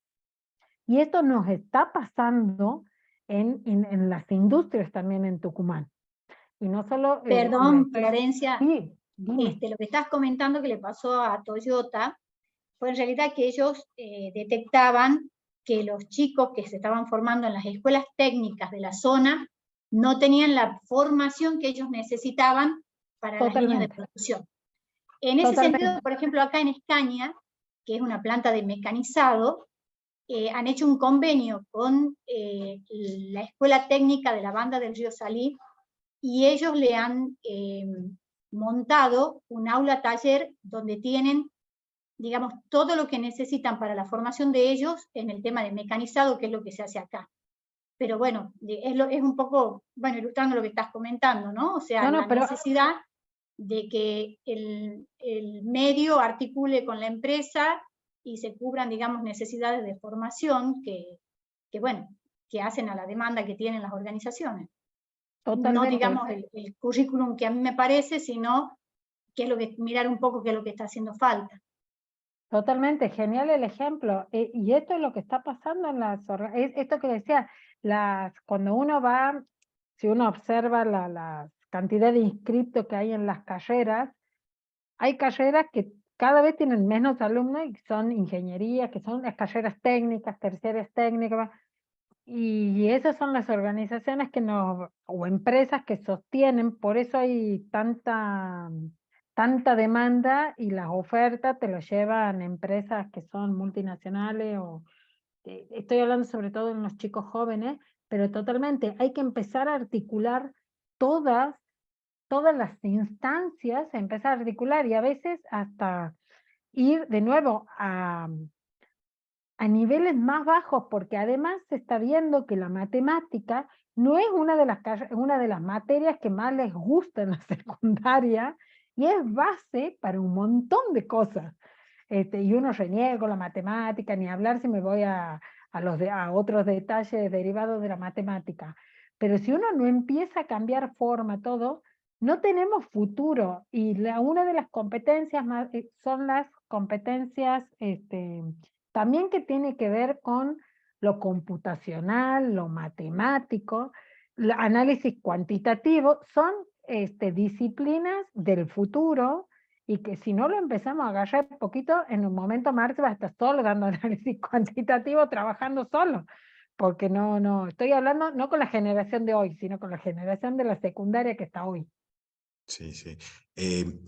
Y esto nos está pasando en las industrias también en Tucumán. Y no solo... Perdón, Florencia, Sí, dime. lo que estás comentando que le pasó a Toyota fue en realidad que ellos detectaban que los chicos que se estaban formando en las escuelas técnicas de la zona no tenían la formación que ellos necesitaban para las líneas de producción. En ese sentido, por ejemplo, acá en Escaña, que es una planta de mecanizado, han hecho un convenio con la Escuela Técnica de la Banda del Río Salí, y ellos le han montado un aula taller donde tienen, digamos, todo lo que necesitan para la formación de ellos en el tema de mecanizado, que es lo que se hace acá. Pero bueno, es un poco, bueno, ilustrando lo que estás comentando, ¿no? O sea, la necesidad de que el medio articule con la empresa y se cubran, digamos, necesidades de formación que bueno, que hacen a la demanda que tienen las organizaciones. Totalmente. No digamos el currículum que a mí me parece, sino qué es lo que, mirar un poco qué es lo que está haciendo falta. Totalmente, genial el ejemplo. Y esto es lo que está pasando en esto que decía, cuando uno va, si uno observa la cantidad de inscriptos que hay en las carreras, hay carreras que cada vez tienen menos alumnos y son ingenierías, que son las carreras técnicas, terciarias técnicas, y esas son las organizaciones o empresas que sostienen, por eso hay tanta demanda y las ofertas te lo llevan empresas que son multinacionales estoy hablando sobre todo en los chicos jóvenes, pero totalmente hay que empezar a articular todas las instancias, empezar a articular y a veces hasta ir de nuevo a niveles más bajos, porque además se está viendo que la matemática no es una de las materias que más les gusta en la secundaria y es base para un montón de cosas. Y uno reniega con la matemática, ni hablar si me voy a otros detalles derivados de la matemática. Pero si uno no empieza a cambiar forma todo, no tenemos futuro. Y una de las competencias son las competencias también que tiene que ver con lo computacional, lo matemático, el análisis cuantitativo, son disciplinas del futuro y que si no lo empezamos a agarrar un poquito, en un momento Marx va a estar solo dando análisis cuantitativo, trabajando solo, porque no, estoy hablando no con la generación de hoy, sino con la generación de la secundaria que está hoy. Sí, sí.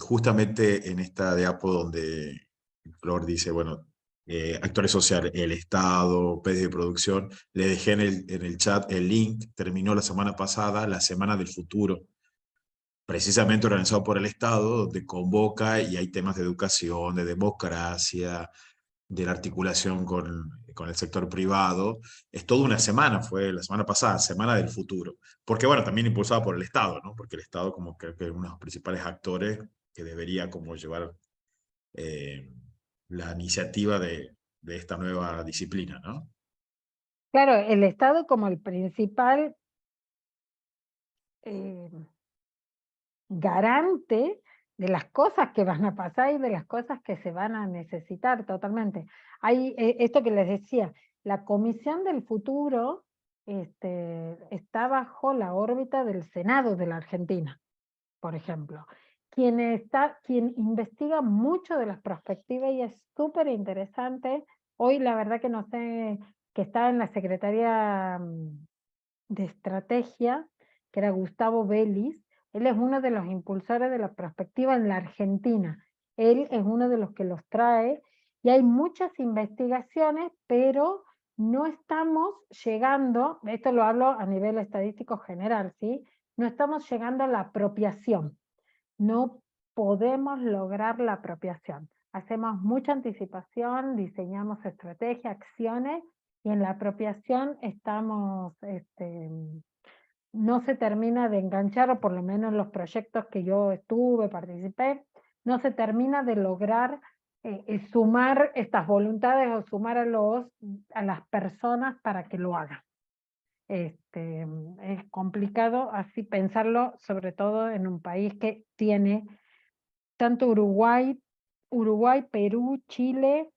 Justamente en esta diapo donde Flor dice, bueno, actores sociales, el Estado, medios de producción, le dejé en el chat el link, terminó la semana pasada, la Semana del Futuro, precisamente organizado por el Estado, donde convoca y hay temas de educación, de democracia, de la articulación con el sector privado. Es toda una semana, fue la semana pasada, Semana del Futuro. Porque bueno, también impulsada por el Estado, ¿no? Porque el Estado como creo que es uno de los principales actores que debería como llevar la iniciativa de esta nueva disciplina, ¿no? Claro, el Estado como el principal garante de las cosas que van a pasar y de las cosas que se van a necesitar totalmente. Hay esto que les decía, la Comisión del Futuro está bajo la órbita del Senado de la Argentina, por ejemplo. Quien investiga mucho de las perspectivas y es súper interesante. Hoy la verdad que no sé, que está en la Secretaría de Estrategia, que era Gustavo Vélez. Él es uno de los impulsores de la perspectiva en la Argentina. Él es uno de los que los trae y hay muchas investigaciones, pero no estamos llegando, esto lo hablo a nivel estadístico general, ¿sí? No estamos llegando a la apropiación. no podemos lograr la apropiación. Hacemos mucha anticipación, diseñamos estrategias, acciones, y en la apropiación estamos, no se termina de enganchar, o por lo menos en los proyectos que yo participé, no se termina de lograr sumar estas voluntades o sumar a las personas para que lo hagan. Es complicado así pensarlo, sobre todo en un país que tiene tanto Uruguay, Perú, Chile,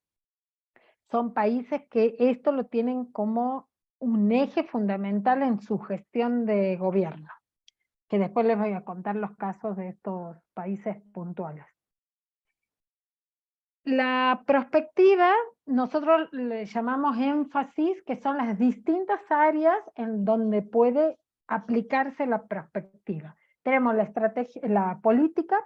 son países que esto lo tienen como un eje fundamental en su gestión de gobierno, que después les voy a contar los casos de estos países puntuales. La perspectiva, nosotros le llamamos énfasis, que son las distintas áreas en donde puede aplicarse la perspectiva. Tenemos la política,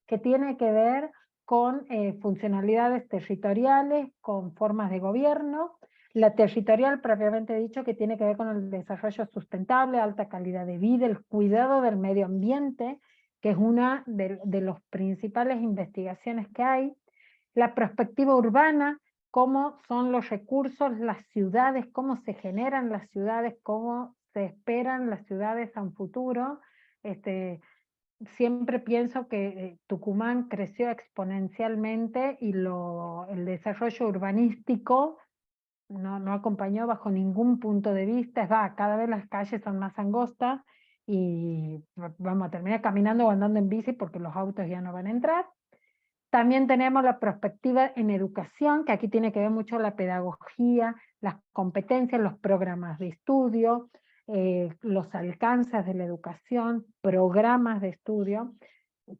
que tiene que ver con funcionalidades territoriales, con formas de gobierno. La territorial, propiamente dicho, que tiene que ver con el desarrollo sustentable, alta calidad de vida, el cuidado del medio ambiente, que es una de las principales investigaciones que hay. La perspectiva urbana, cómo son los recursos, las ciudades, cómo se generan las ciudades, cómo se esperan las ciudades a un futuro. Siempre pienso que Tucumán creció exponencialmente y el desarrollo urbanístico no acompañó bajo ningún punto de vista. Cada vez las calles son más angostas y vamos a terminar caminando o andando en bici porque los autos ya no van a entrar. También tenemos la perspectiva en educación, que aquí tiene que ver mucho la pedagogía, las competencias, los programas de estudio, los alcances de la educación, programas de estudio,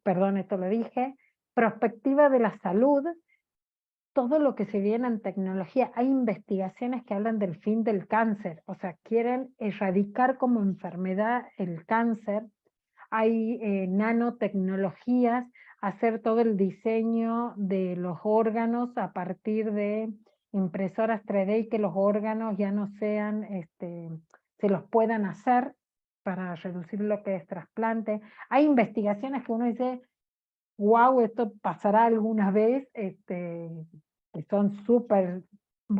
perdón, esto lo dije, perspectiva de la salud, todo lo que se viene en tecnología. Hay investigaciones que hablan del fin del cáncer, o sea, quieren erradicar como enfermedad el cáncer. Hay nanotecnologías, hacer todo el diseño de los órganos a partir de impresoras 3D y que los órganos ya no sean, se los puedan hacer para reducir lo que es trasplante. Hay investigaciones que uno dice, wow, esto pasará alguna vez, que son súper,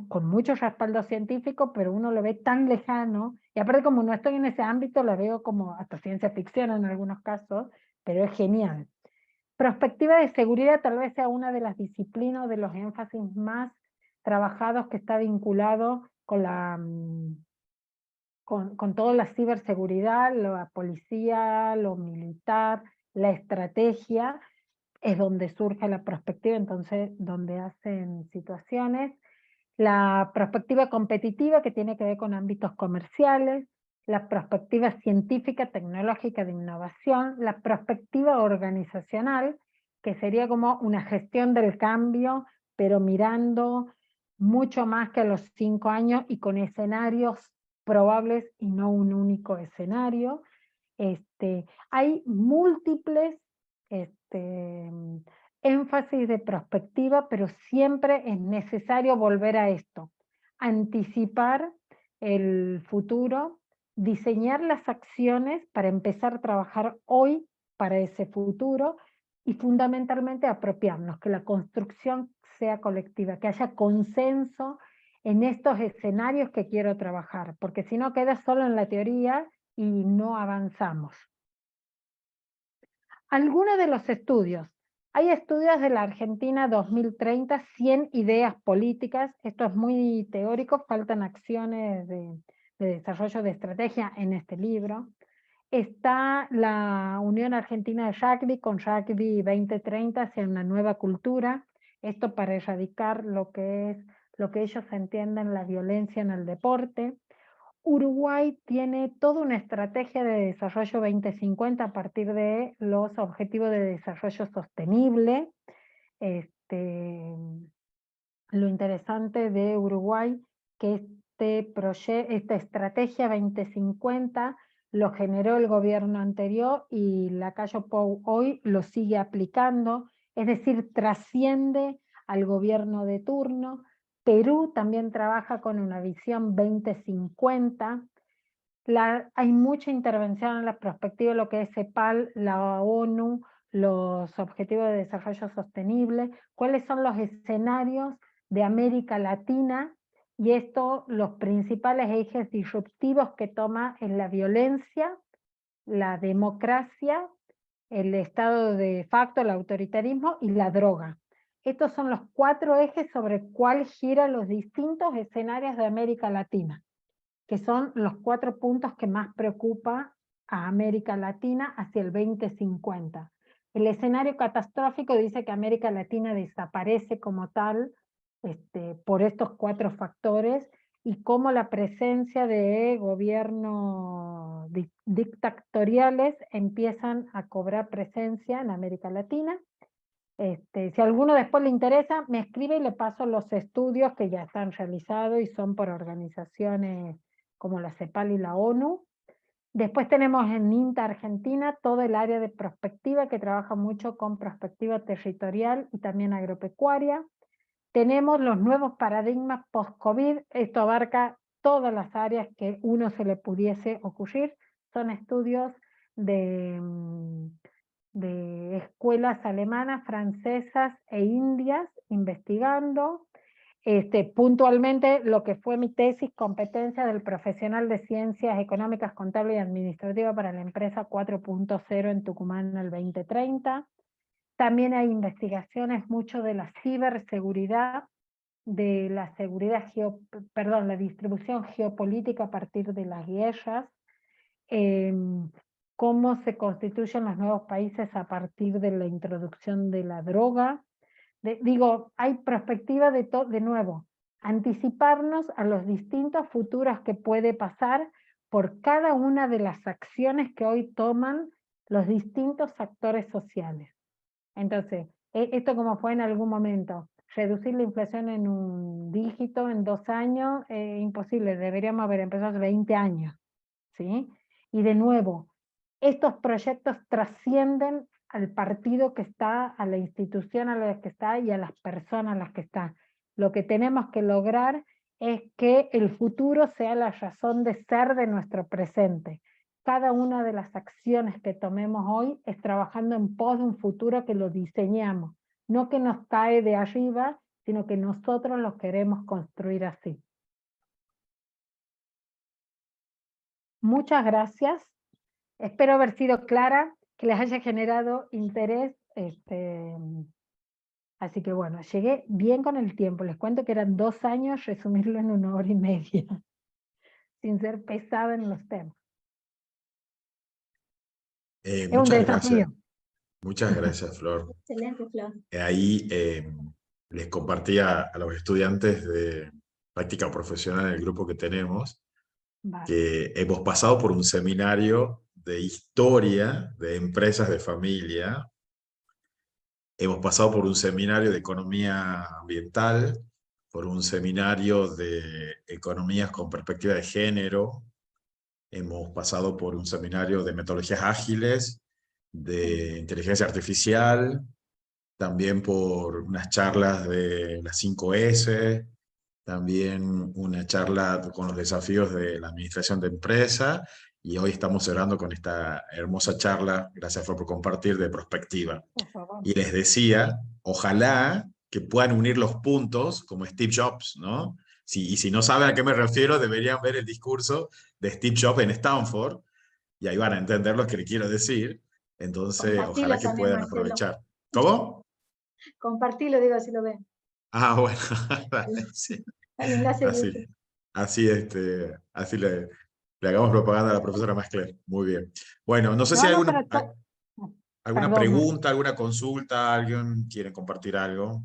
con mucho respaldo científico, pero uno lo ve tan lejano, y aparte como no estoy en ese ámbito, lo veo como hasta ciencia ficción en algunos casos, pero es genial. Perspectiva de seguridad tal vez sea una de las disciplinas, de los énfasis más trabajados, que está vinculado con con toda la ciberseguridad, la policía, lo militar, la estrategia, es donde surge la perspectiva, entonces donde hacen situaciones. La perspectiva competitiva, que tiene que ver con ámbitos comerciales, la perspectiva científica, tecnológica, de innovación, la perspectiva organizacional, que sería como una gestión del cambio, pero mirando mucho más que a los 5 años y con escenarios probables y no un único escenario. Hay múltiples énfasis de perspectiva, pero siempre es necesario volver a esto, anticipar el futuro, diseñar las acciones para empezar a trabajar hoy para ese futuro y fundamentalmente apropiarnos, que la construcción sea colectiva, que haya consenso en estos escenarios que quiero trabajar, porque si no queda solo en la teoría y no avanzamos. Algunos de los estudios. Hay estudios de la Argentina 2030, 100 ideas políticas. Esto es muy teórico, faltan acciones de desarrollo de estrategia en este libro. Está la Unión Argentina de Rugby con Rugby 2030 hacia una nueva cultura. Esto para erradicar lo que ellos entienden la violencia en el deporte. Uruguay tiene toda una estrategia de desarrollo 2050 a partir de los objetivos de desarrollo sostenible. Lo interesante de Uruguay, que esta estrategia 2050 lo generó el gobierno anterior y Lacalle Pou hoy lo sigue aplicando, es decir, trasciende al gobierno de turno. Perú también trabaja con una visión 2050. Hay mucha intervención en la perspectiva de lo que es CEPAL, la ONU, los Objetivos de Desarrollo Sostenible, cuáles son los escenarios de América Latina, y esto, los principales ejes disruptivos que toma en la violencia, la democracia, el estado de facto, el autoritarismo y la droga. Estos son los 4 ejes sobre cuál giran los distintos escenarios de América Latina, que son los 4 puntos que más preocupa a América Latina hacia el 2050. El escenario catastrófico dice que América Latina desaparece como tal por estos 4 factores, y cómo la presencia de gobiernos dictatoriales empiezan a cobrar presencia en América Latina. Si a alguno después le interesa, me escribe y le paso los estudios que ya están realizados y son por organizaciones como la CEPAL y la ONU. Después tenemos en INTA Argentina todo el área de prospectiva, que trabaja mucho con prospectiva territorial y también agropecuaria. Tenemos los nuevos paradigmas post-COVID, esto abarca todas las áreas que uno se le pudiese ocurrir. Son estudios de escuelas alemanas, francesas e indias investigando. Puntualmente lo que fue mi tesis, competencia del profesional de ciencias económicas, contables y administrativas para la empresa 4.0 en Tucumán en el 2030. También hay investigaciones mucho de la ciberseguridad, de la seguridad la distribución geopolítica a partir de las guerras, cómo se constituyen los nuevos países a partir de la introducción de la droga. Hay perspectiva de nuevo, anticiparnos a los distintos futuros que puede pasar por cada una de las acciones que hoy toman los distintos actores sociales. Entonces, esto como fue en algún momento, reducir la inflación en un dígito en 2 años, imposible, deberíamos haber empezado hace 20 años, ¿sí? Y de nuevo, estos proyectos trascienden al partido que está, a la institución a la que está y a las personas a las que está. Lo que tenemos que lograr es que el futuro sea la razón de ser de nuestro presente. Cada una de las acciones que tomemos hoy es trabajando en pos de un futuro que lo diseñamos, no que nos cae de arriba, sino que nosotros lo queremos construir así. Muchas gracias. Espero haber sido clara, que les haya generado interés. Así que bueno, llegué bien con el tiempo. Les cuento que eran 2 años resumirlo en 1 hora y media, sin ser pesada en los temas. Es un desafío. Muchas gracias, Flor. Excelente, Flor. Ahí les compartía a los estudiantes de práctica profesional en el grupo que tenemos, Vale. que hemos pasado por un seminario de historia de empresas de familia, hemos pasado por un seminario de economía ambiental, por un seminario de economías con perspectiva de género, hemos pasado por un seminario de metodologías ágiles, de inteligencia artificial, también por unas charlas de las 5S, también una charla con los desafíos de la administración de empresa, y hoy estamos cerrando con esta hermosa charla, gracias Flor por compartir, de prospectiva. Por favor. Y les decía, ojalá que puedan unir los puntos como Steve Jobs, ¿no? Y si no saben a qué me refiero, deberían ver el discurso de Steve Jobs en Stanford, y ahí van a entender lo que le quiero decir. Entonces, Compartilo ojalá que también, puedan Marcelo. aprovechar. ¿Cómo? Compartilo, digo, si lo ven. Ah, bueno, dale, sí. El enlace de YouTube. Así le hagamos propaganda a la profesora Mascler. Muy bien. Bueno, no sé si hay alguna Perdón, pregunta, alguna consulta, alguien quiere compartir algo.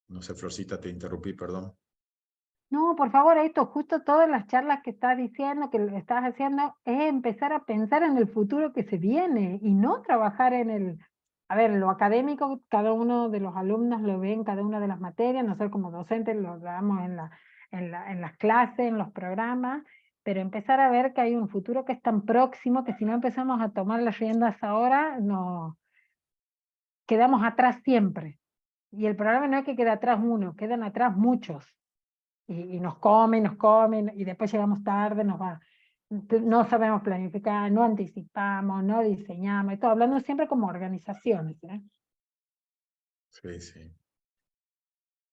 No sé, Florcita, te interrumpí, perdón. No, por favor, esto, justo todas las charlas que estás diciendo, que lo estás haciendo, es empezar a pensar en el futuro que se viene y no trabajar en el... A ver, lo académico, cada uno de los alumnos lo ve en cada una de las materias, nosotros como docentes lo damos en las clases, en los programas, pero empezar a ver que hay un futuro que es tan próximo que si no empezamos a tomar las riendas ahora, nos quedamos atrás siempre. Y el problema no es que quede atrás uno, quedan atrás muchos. Y nos comen, y después llegamos tarde, nos va. no sabemos planificar, no anticipamos, no diseñamos, estoy hablando siempre como organizaciones, ¿eh? Sí, sí.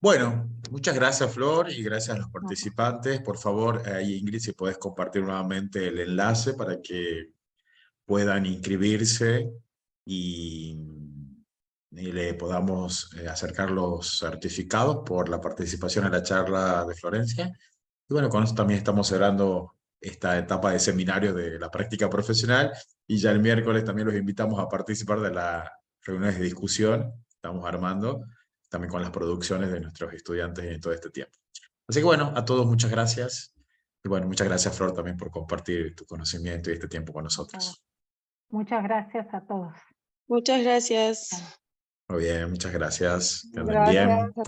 Bueno, muchas gracias, Flor, y gracias a los participantes. Por favor, Ingrid, si puedes compartir nuevamente el enlace para que puedan inscribirse y le podamos acercar los certificados por la participación en la charla de Florencia. Y bueno, con eso también estamos cerrando esta etapa de seminario de la práctica profesional, y ya el miércoles también los invitamos a participar de las reuniones de discusión que estamos armando, también con las producciones de nuestros estudiantes en todo este tiempo. Así que bueno, a todos muchas gracias. Y bueno, muchas gracias, Flor, también por compartir tu conocimiento y este tiempo con nosotros. Muchas gracias a todos. Muchas gracias. Muy bien, muchas gracias. Que anden Gracias. bien.